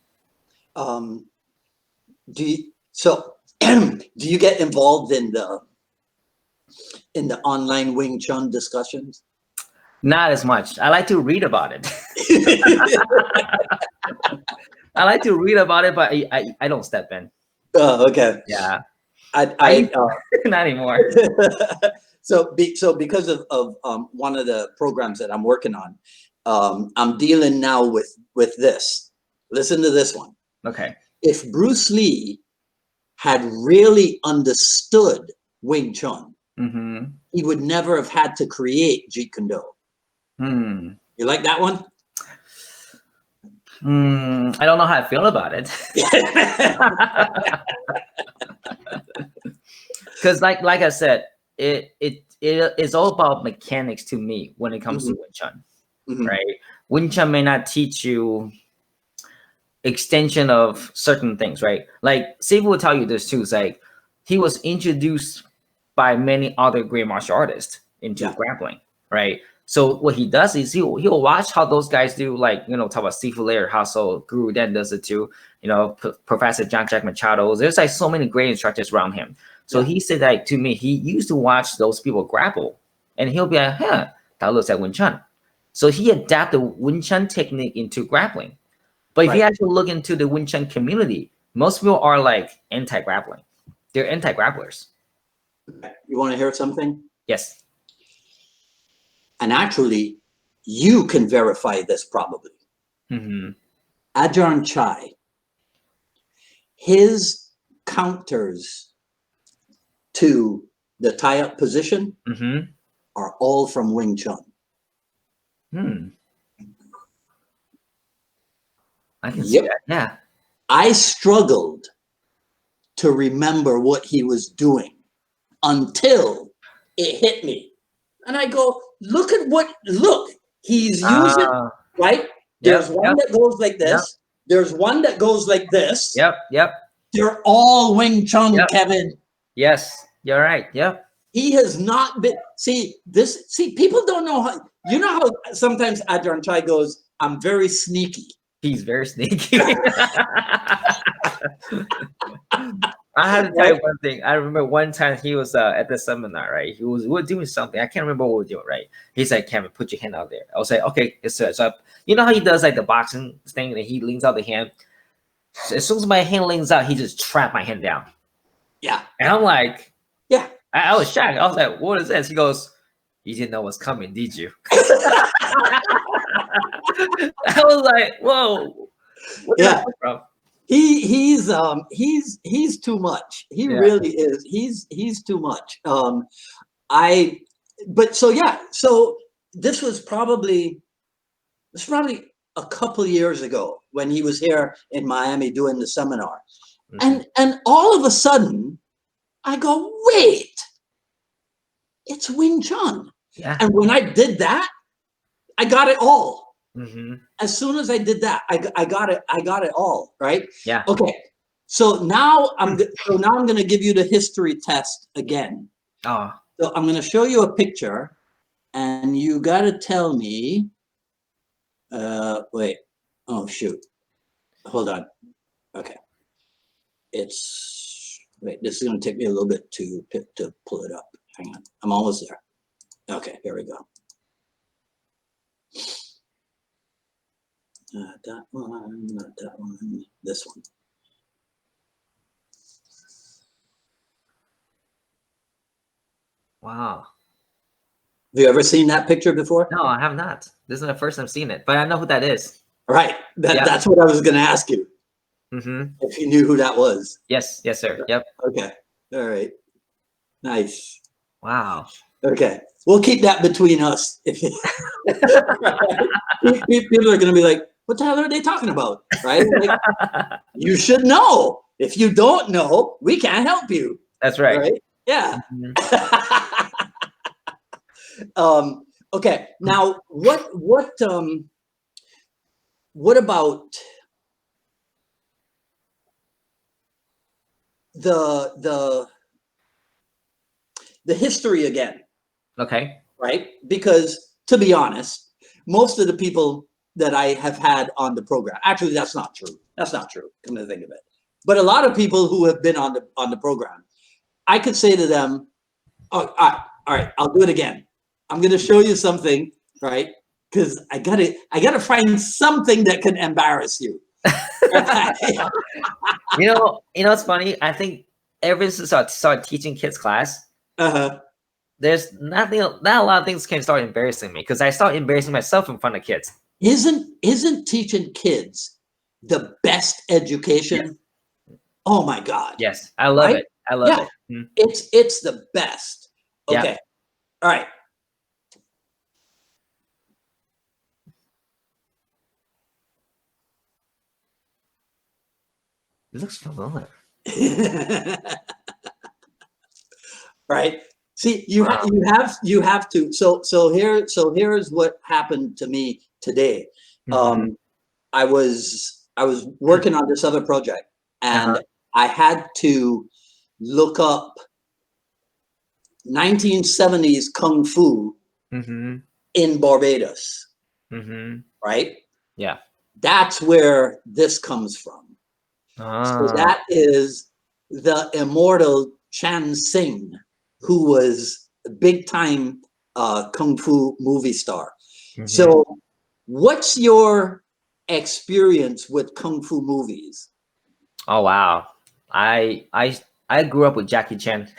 Do you get involved in the online Wing Chun discussions? Not as much. I like to read about it. I like to read about it, but I don't step in. Oh, okay. Yeah. I not anymore. So because of one of the programs that I'm working on, I'm dealing now with this. Listen to this one. Okay. If Bruce Lee had really understood Wing Chun, he would never have had to create Jeet Kune Do. You like that one? I don't know how I feel about it. Because like I said, it is all about mechanics to me when it comes to Wing Chun, right? Wing Chun may not teach you extension of certain things, right? Like Sifu will tell you this too. It's like he was introduced by many other great martial artists into grappling, right? So what he does is he'll watch how those guys do, like, talk about Sifu Laird, how so Guru Dan does it too, Professor John Jack Machado. There's like so many great instructors around him. So he said that to me, he used to watch those people grapple and he'll be like, that looks like Wing Chun. So he adapted Wing Chun technique into grappling. But if you actually look into the Wing Chun community, most people are like anti-grappling. They're anti-grapplers. You want to hear something? Yes. And actually, you can verify this probably. Ajahn Chai, his counters to the tie-up position are all from Wing Chun. I can see that. Yeah. I struggled to remember what he was doing until it hit me. And I go, look, he's using, right? There's one that goes like this. There's one that goes like this. Yep. They're all Wing Chun, Kevin. Yes, you're right. Yep. He has not been, people don't know how, how sometimes Ajahn Chai goes, I'm very sneaky. He's very sneaky. I had to tell you one thing. I remember one time he was at the seminar, right? We were doing something. I can't remember what we were doing, right? He's like, Kevin, put your hand out there. I was like, okay, it's so up. You know how he does like the boxing thing and he leans out the hand? As soon as my hand leans out, he just trapped my hand down. Yeah. And I'm like, yeah. I was shocked. I was like, what is this? He goes, you didn't know what's coming, did you? I was like, whoa. Where did that come from? he's too much. He Yeah. really is. He's too much. But so yeah, so this was probably a couple years ago when he was here in Miami doing the seminar. And all of a sudden I go, wait, it's Wing Chun. Yeah. And when I did that, I got it all. Mm-hmm. As soon as I did that, I got it all, right? Yeah. Okay. So now I'm going to give you the history test again. Oh. So I'm going to show you a picture and you got to tell me, wait, oh shoot, hold on. Okay. Wait, this is going to take me a little bit to pull it up. Hang on. I'm almost there. Okay, here we go. Not that one, not that one, this one. Wow. Have you ever seen that picture before? No, I have not. This is the first time seeing it, but I know who that is. Right. Yeah. That's what I was going to ask you. Mm-hmm. If you knew who that was. Yes, sir. Yep. Okay. All right. Nice. Wow. Okay. We'll keep that between us. People are going to be like, what the hell are they talking about? Right? Like, you should know. If you don't know, we can't help you. That's right. Right? Yeah. Mm-hmm. Okay. Now, what about the history again? Okay. Right? Because to be honest, most of the people that I have had on the program, actually, that's not true. That's not true. Come to think of it. But a lot of people who have been on the program, I could say to them, "Oh, all right, I'll do it again. I'm going to show you something, right? Because I gotta find something that can embarrass you." You know, it's funny. I think ever since I started teaching kids class, there's not a lot of things can start embarrassing me because I start embarrassing myself in front of kids. Isn't teaching kids the best education? Yes. Oh my God! Yes, I love it. I love it. Mm-hmm. It's the best. Okay, yeah. All right. It looks familiar. Right. See, you have to. So here's what happened to me today. Mm-hmm. I was working on this other project, and I had to look up 1970s kung fu in Barbados. Right. Yeah. That's where this comes from. So that is the immortal Chan Sing, who was a big time kung fu movie star. So what's your experience with kung fu movies? Oh wow. I grew up with Jackie Chan.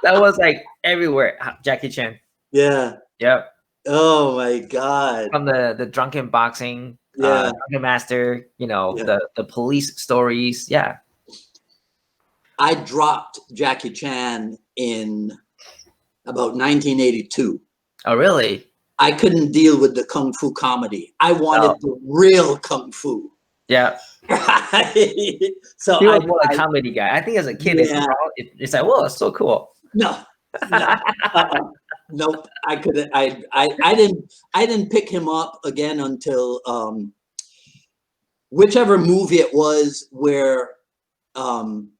That was like everywhere. Jackie Chan. Yeah. Yep. Oh my God. From the drunken boxing, drunken master, the police stories. Yeah. I dropped Jackie Chan in about 1982. Oh, really? I couldn't deal with the kung fu comedy. I wanted the real kung fu. Yeah. So he was more a comedy guy. I think as a kid, it's like, whoa, it's so cool. No. Nope. I couldn't. I didn't pick him up again until whichever movie it was where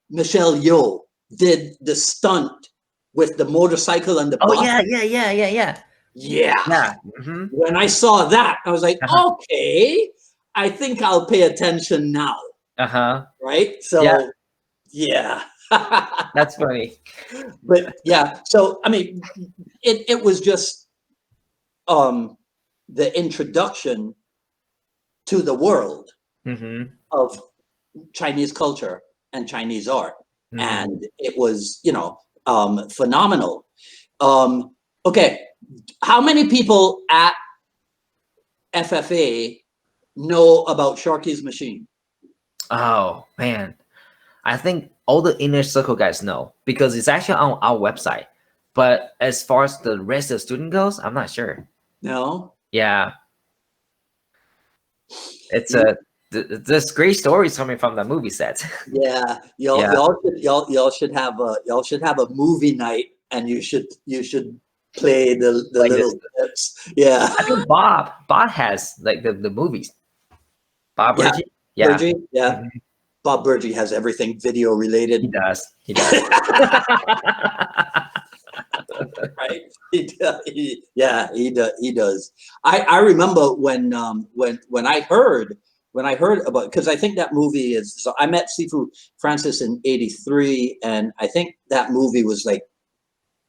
Michelle Yeoh did the stunt with the motorcycle and the bus. Oh yeah. Mm-hmm. When I saw that, I was like, okay, I think I'll pay attention now. Right? So yeah. That's funny. But yeah, so I mean, it was just the introduction to the world of Chinese culture and Chinese art, and it was phenomenal. Okay, how many people at FFA know about Sharky's Machine? Oh man, I think all the inner circle guys know because it's actually on our website. But as far as the rest of the student goes, I'm not sure. No. Yeah, it's there's great stories coming from the movie set. Yeah, Yeah, y'all should have a movie night, and you should play the like little this. clips. Yeah, I think Bob has like the movies. Bob yeah, Burgie. Yeah, Burgie. Yeah, mhm. Bob Burgie has everything video related. He does. He does. Right? Yeah, he does. I remember when I heard about, because I think that movie is, so I met Sifu Francis in '83, and I think that movie was like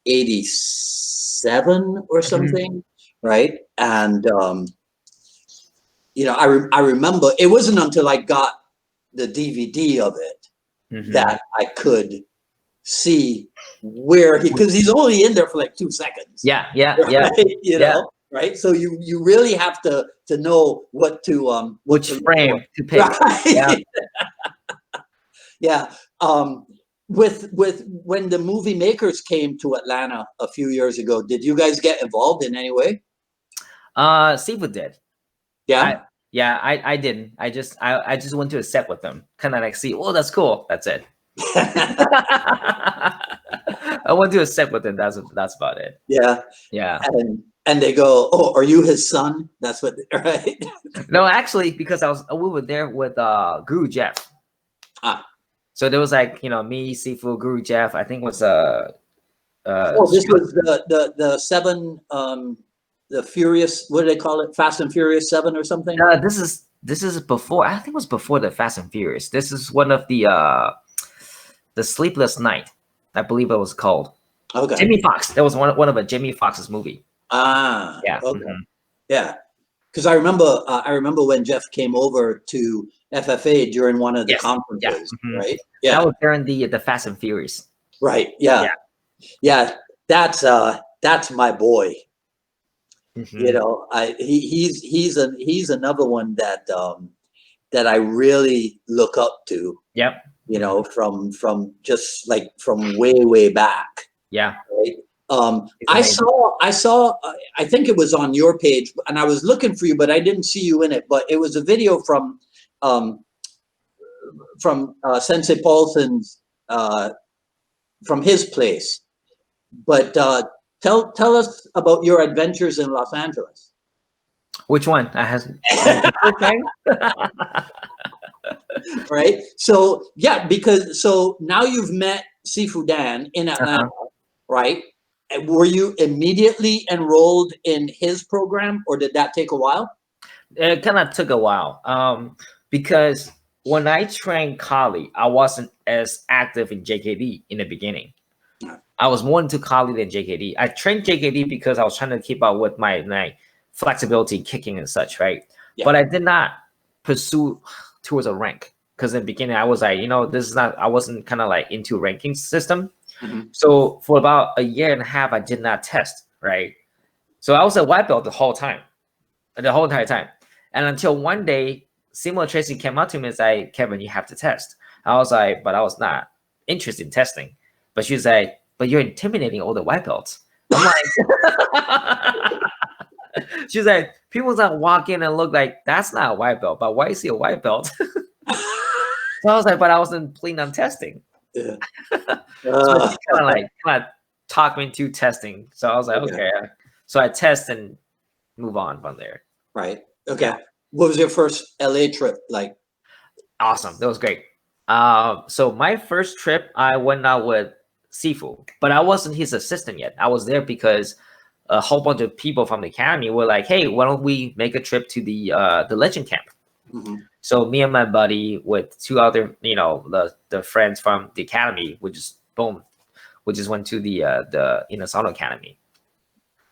'87 or Mhm, something, right? And I remember it wasn't until I got the DVD of it mhm. that I could see where because he's only in there for like 2 seconds, Yeah, yeah, yeah, right? yeah. Right? So you really have to know what Which to look for, frame to pick? Yeah. right? Yeah. With when the movie makers came to Atlanta a few years ago, did you guys get involved in any way? Seafood did. I Yeah. yeah, I didn't. I just went to a set with them. Kind of like see, oh, that's cool. That's it. I went to a set with them. That's about it. Yeah. Yeah. And they go, "Oh, are you his son?" That's what, right? No, actually, because we were there with Guru Jeff. Ah. So there was like, me, Seafood, Guru Jeff, I think was Oh, this was the seven, the Furious. What do they call it? Fast and Furious 7 or something. this is before, I think it was before the Fast and Furious. This is one of the Sleepless Night, I believe it was called. Okay. Jimmy Fox. That was one of a Jimmy Fox's movie. Ah. Yeah. Okay. Mhm. Yeah. Because I remember when Jeff came over to FFA during one of the Yes. Yeah. conferences, Mhm. right? That Yeah. was during the Fast and Furious. Right. Yeah. Yeah. Yeah. That's my boy. Mhm. He's another one that I really look up to, Yep. from just like from way back, Yeah. right? It's amazing. I saw, I think it was on your page, and I was looking for you, but I didn't see you in it. But it was a video um, from Sensei Paulson's, from his place. But tell us about your adventures in Los Angeles. Which one? I has the first time? Right? So yeah, because so now you've met Sifu Dan in Atlanta, right? And were you immediately enrolled in his program, or did that take a while? It kind of took a while. Because when I trained Kali, I wasn't as active in JKD in the beginning. I was more into Kali than JKD. I trained JKD because I was trying to keep up with my flexibility, kicking and such, right? Yeah. But I did not pursue towards a rank because in the beginning I was like, this is not. I wasn't kind of like into ranking system. Mhm. So for about a year and a half, I did not test, right? So I was a white belt the whole entire time. And until one day, Seymour Tracy came up to me and said, Kevin, you have to test. I was like, but I was not interested in testing. But she was like, but you're intimidating all the white belts. I'm like, she's like, people that walk in and look like, that's not a white belt, but why is he a white belt? So I was like, but I wasn't planning on testing. Yeah. So she kind of talked me into testing. So I was like, okay. So I test and move on from there. Right. Okay. What was your first LA trip like? Awesome. That was great. So my first trip, I went out with Sifu, but I wasn't his assistant yet. I was there because a whole bunch of people from the academy were like, "Hey, why don't we make a trip to the Legend Camp?" Mm-hmm. So me and my buddy with two other, the friends from the academy, we just went to the Inosanto Academy.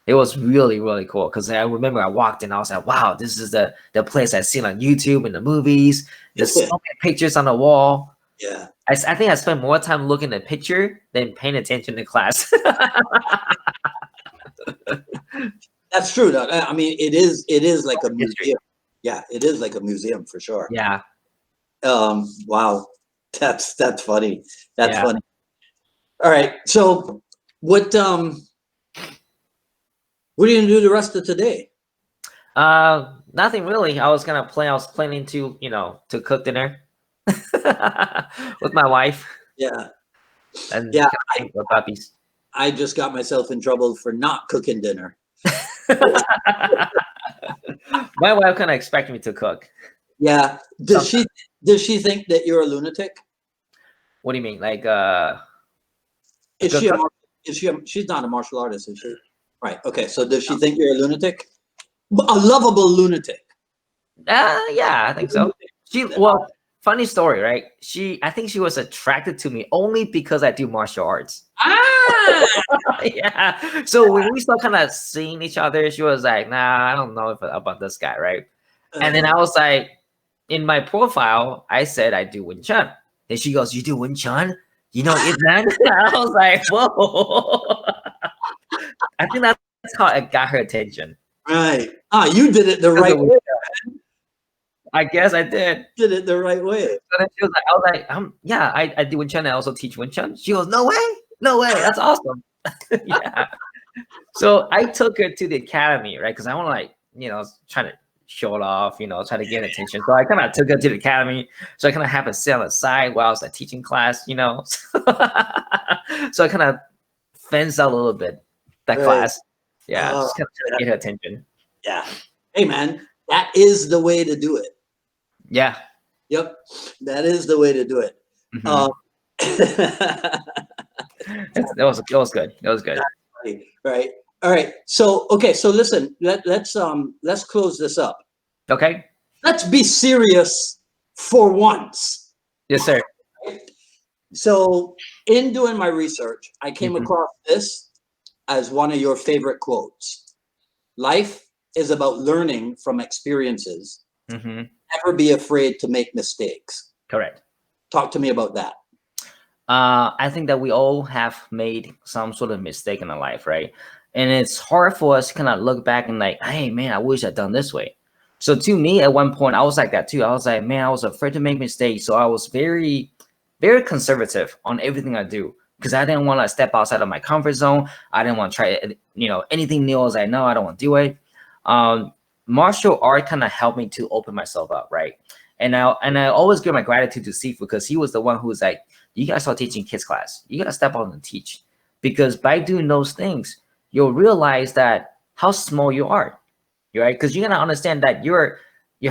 It was really, really cool because I remember I walked in, I was like, wow, this is the place I've seen on YouTube and the movies. There's so many pictures on the wall. Yeah. I think I spent more time looking at the picture than paying attention to class. That's true. I mean, it is like a museum. Yeah, it is like a museum for sure. Yeah. Wow, that's funny. That's Yeah. funny. All right, so what what are you gonna do the rest of today? Nothing really. I was planning to, to cook dinner with my wife Yeah, and yeah. hang with puppies. I just got myself in trouble for not cooking dinner. My wife kind of expect me to cook. Yeah. Sometimes. Does she think that you're a lunatic? What do you mean? Like a Is good she a cook? mar- she's not a martial artist, is she? Right. Okay. So does she think you're a lunatic? A lovable lunatic. Yeah, I think so. Well, funny story, right? I think she was attracted to me only because I do martial arts. Ah. Yeah. So when we start kind of seeing each other, she was like, "Nah, I don't know about this guy," right? And then I was like, in my profile, I said I do Wing Chun. Then she goes, "You do Wing Chun? You know it, man?" I was like, "Whoa!" I think that's how I got her attention. Right. Ah, you did it the Because right of way. I guess I did. Did it the right way. So then she was like, I was like, yeah, I do Wing Chun. I also teach Wing Chun. She goes, no way, no way, that's awesome. Yeah. So I took her to the academy, right? Because I want to try to show it off, try to get attention. So I kind of took her to the academy. So I kind of have her sit on the side while I was like teaching class, So I kind of fenced out a little bit that Right. class. Yeah, Oh, just kind of trying to get her attention. yeah. Hey, man, that is the way to do it. Yeah. Yep, that is the way to do it. Mm-hmm. That was good. That was good. Right. All right. So okay. So listen. Let's close this up. Okay. Let's be serious for once. Yes, sir. So in doing my research, I came Mm-hmm. across this as one of your favorite quotes. Life is about learning from experiences. Mm-hmm. Never be afraid to make mistakes. Correct. Talk to me about that. I think that we all have made some sort of mistake in our life, right? And it's hard for us to kind of look back and like, hey, man, I wish I'd done this way. So to me, at one point, I was like that too. I was like, man, I was afraid to make mistakes. So I was very, very conservative on everything I do because I didn't want to step outside of my comfort zone. I didn't want to try, anything new as I know. I don't want to do it. Martial art kind of helped me to open myself up, right? And I always give my gratitude to Sifu because he was the one who was like, you gotta start teaching kids class. You gotta step out and teach, because by doing those things, you'll realize that how small you are, right? Because you're gonna understand that you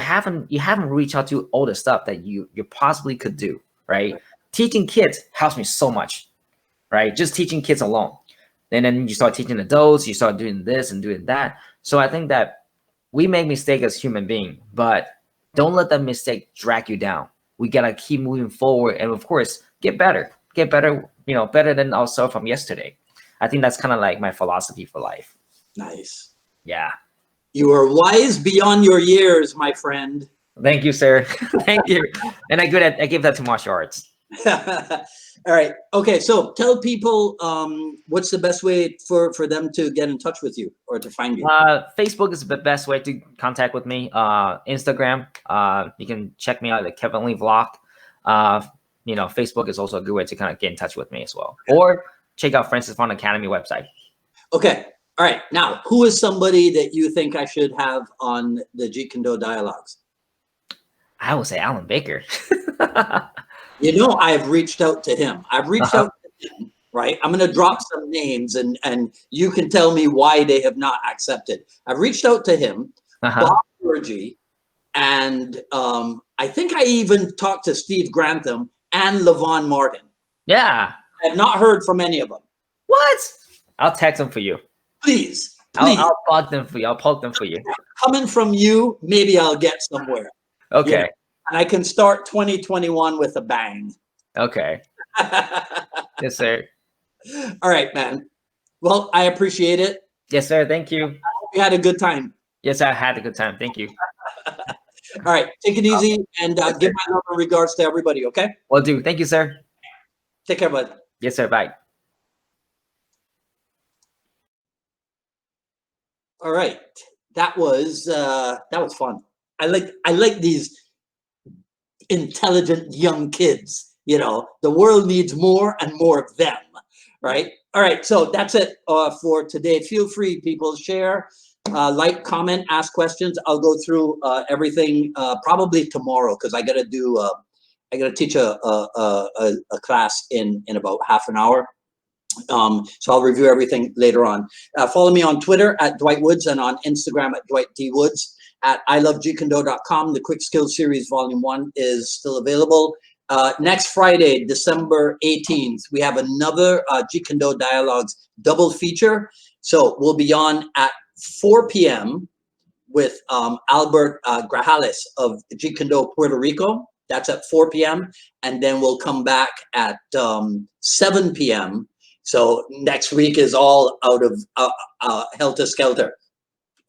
haven't reached out to all the stuff that you possibly could do, right? Teaching kids helps me so much, right? Just teaching kids alone, and then you start teaching adults, you start doing this and doing that. So I think that we make mistakes as human beings, but don't let that mistake drag you down. We gotta keep moving forward, and of course, get better, better than ourselves from yesterday. I think that's kind of like my philosophy for life. Nice. Yeah. You are wise beyond your years, my friend. Thank you, sir. Thank you. And I give that to martial arts. All right. Okay. So tell people what's the best way for them to get in touch with you or to find you. Facebook is the best way to contact with me. Instagram. You can check me out at Kevin Lee Vlog. Facebook is also a good way to kind of get in touch with me as well. Or check out Francis Fong Academy website. Okay. All right. Now, who is somebody that you think I should have on the Jeet Kune Do Dialogues? I would say Alan Baker. I've reached out to him. I've reached out to him, right? I'm going to drop some names and you can tell me why they have not accepted. I've reached out to him, Bob Burgee, and I think I even talked to Steve Grantham and Levon Martin. Yeah. I have not heard from any of them. What? I'll text them for you. Please. I'll poke them for you. I'll poke them for you. Coming from you, maybe I'll get somewhere. Okay. And I can start 2021 with a bang. Okay. Yes, sir. All right, man. Well, I appreciate it. Yes, sir. Thank you. I hope you had a good time. Yes, I had a good time. Thank you. All right. Take it easy and give my love and regards to everybody, okay? Will do. Thank you, sir. Take care, bud. Yes, sir. Bye. All right. That was fun. I like these intelligent young kids. You know, the world needs more and more of them, right? All right, so that's it for today. Feel free, people, share, like, comment, ask questions. I'll go through everything probably tomorrow because I gotta teach a class in about half an hour. So I'll review everything later on. Follow me on Twitter at Dwight Woods and on Instagram at Dwight D. Woods. At ilovejeetkundo.com, the Quick Skills Series Volume 1 is still available. Next Friday, December 18th, we have another Jeet Kune Do Dialogues double feature. So we'll be on at 4 p.m. with Albert Grajales of Jeet Kune Do Puerto Rico. That's at 4 p.m. And then we'll come back at 7 p.m. So next week is all out of helter-skelter.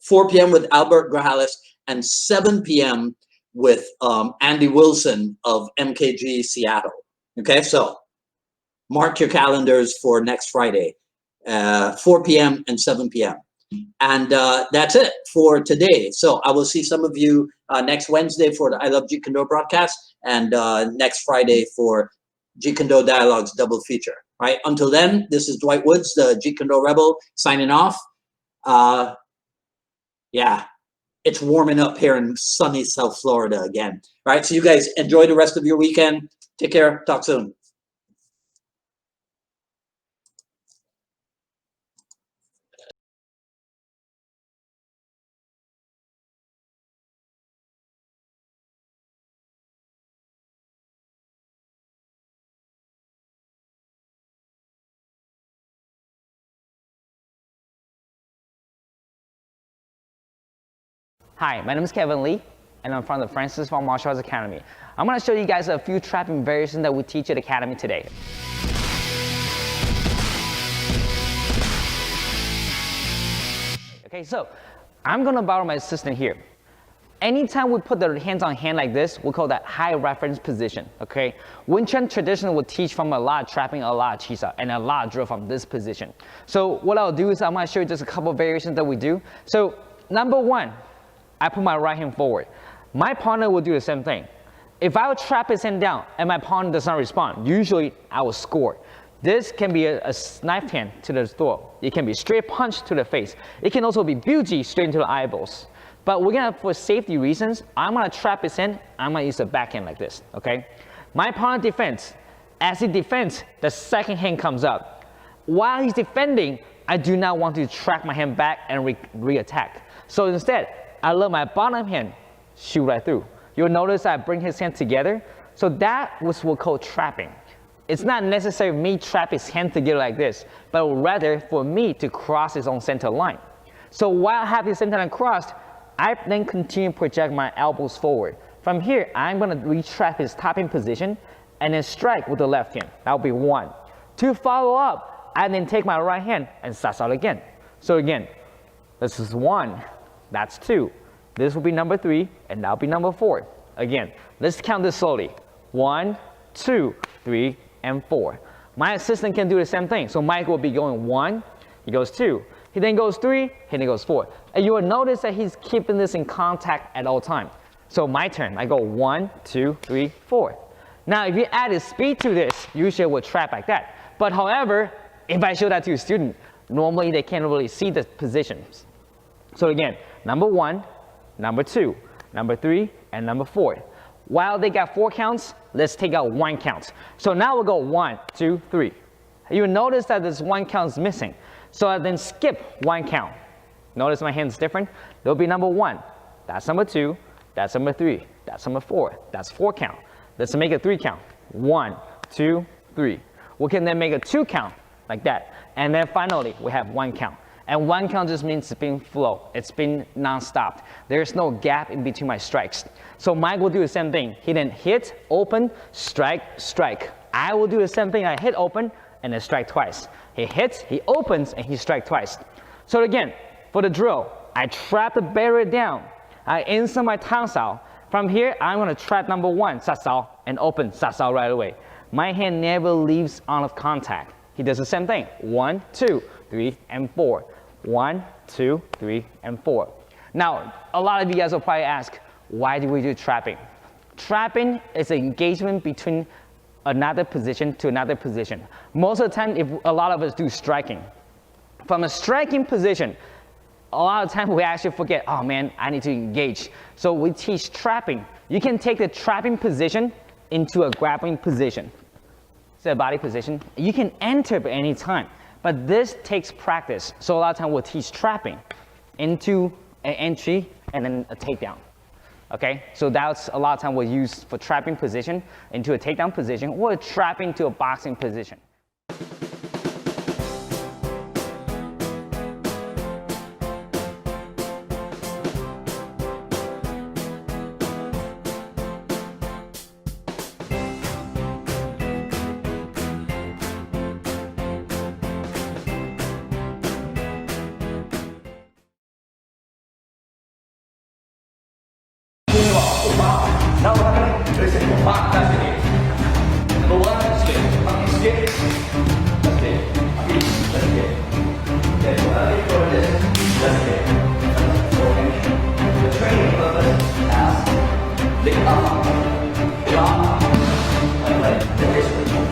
4 p.m. with Albert Grajales and 7 p.m. with Andy Wilson of MKG Seattle. Okay, so mark your calendars for next Friday, 4 p.m. and 7 p.m. And that's it for today. So I will see some of you next Wednesday for the I Love Jeet Kune Do broadcast and next Friday for Jeet Kune Do Dialogues double feature. All right, until then, this is Dwight Woods, the Jeet Kune Do Rebel, signing off. Yeah, it's warming up here in sunny South Florida again. All right, so you guys enjoy the rest of your weekend. Take care. Talk soon. Hi, my name is Kevin Lee, and I'm from the Francis Fong Martial Arts Academy. I'm going to show you guys a few trapping variations that we teach at Academy today. Okay, so I'm going to borrow my assistant here. Anytime we put the hands on hand like this, we call that high reference position, okay? Wing Chun tradition will teach from a lot of trapping, a lot of chisa, and a lot of drill from this position. So what I'll do is I'm going to show you just a couple of variations that we do. So number one, I put my right hand forward. My partner will do the same thing. If I would trap his hand down and my partner does not respond, usually I will score. This can be a knife hand to the throat. It can be straight punch to the face. It can also be buji straight into the eyeballs. But we're gonna, for safety reasons, I'm gonna trap his hand. I'm gonna use the backhand like this, okay? My partner defends. As he defends, the second hand comes up. While he's defending, I do not want to track my hand back and re-attack. So instead, I let my bottom hand shoot right through. You'll notice I bring his hand together. So that was what we call trapping. It's not necessary me trap his hand together like this, but rather for me to cross his own center line. So while I have his center line crossed, I then continue to project my elbows forward. From here, I'm gonna re-trap his tapping position and then strike with the left hand. That'll be one. To follow up, I then take my right hand and sass out again. So again, this is one. That's two. This will be number three, and that'll be number four. Again, let's count this slowly. 1, 2, 3, and 4. My assistant can do the same thing. So Mike will be going 1, he goes 2, he then goes 3, he then goes 4. And you will notice that he's keeping this in contact at all times. So my turn, I go 1, 2, 3, 4. Now if you add a speed to this, usually it will trap like that. But however, if I show that to a student, normally they can't really see the positions. So again, number 1, number 2, number 3, and number 4. While they got 4 counts, let's take out 1 count. So now we'll go 1, 2, 3. You'll notice that this 1 count is missing. So I then skip 1 count. Notice my hand's different. There'll be number 1. That's number 2. That's number 3. That's number 4. That's 4 count. Let's make a 3 count. 1, 2, 3. We can then make a 2 count like that. And then finally, we have 1 count. And 1 count just means it's been flow. It's been non-stopped. There's no gap in between my strikes. So Mike will do the same thing. He then hit, open, strike, strike. I will do the same thing. I hit, open, and then strike twice. He hits, he opens, and he strikes twice. So again, for the drill, I trap the barrier down. I insert my tang sao. From here, I'm going to trap number 1, sa sao, and open sa sao right away. My hand never leaves out of contact. He does the same thing. 1, 2, 3, and 4. 1, 2, 3, and 4. Now, a lot of you guys will probably ask, Why do we do trapping? Trapping is an engagement between another position to another position. Most of the time, if a lot of us do striking. From a striking position, a lot of time we actually forget, oh man, I need to engage. So we teach trapping. You can take the trapping position into a grappling position. It's a body position. You can enter at any time, but this takes practice. So a lot of time we'll teach trapping into an entry and then a takedown. Okay, so that's a lot of time we'll use for trapping position into a takedown position or trapping to a boxing position. Now we're going to listen to back, that's it. Number one, skip, that's it. That's it. Okay, so I think for this, that's it. The training purpose as the up, drop, and like the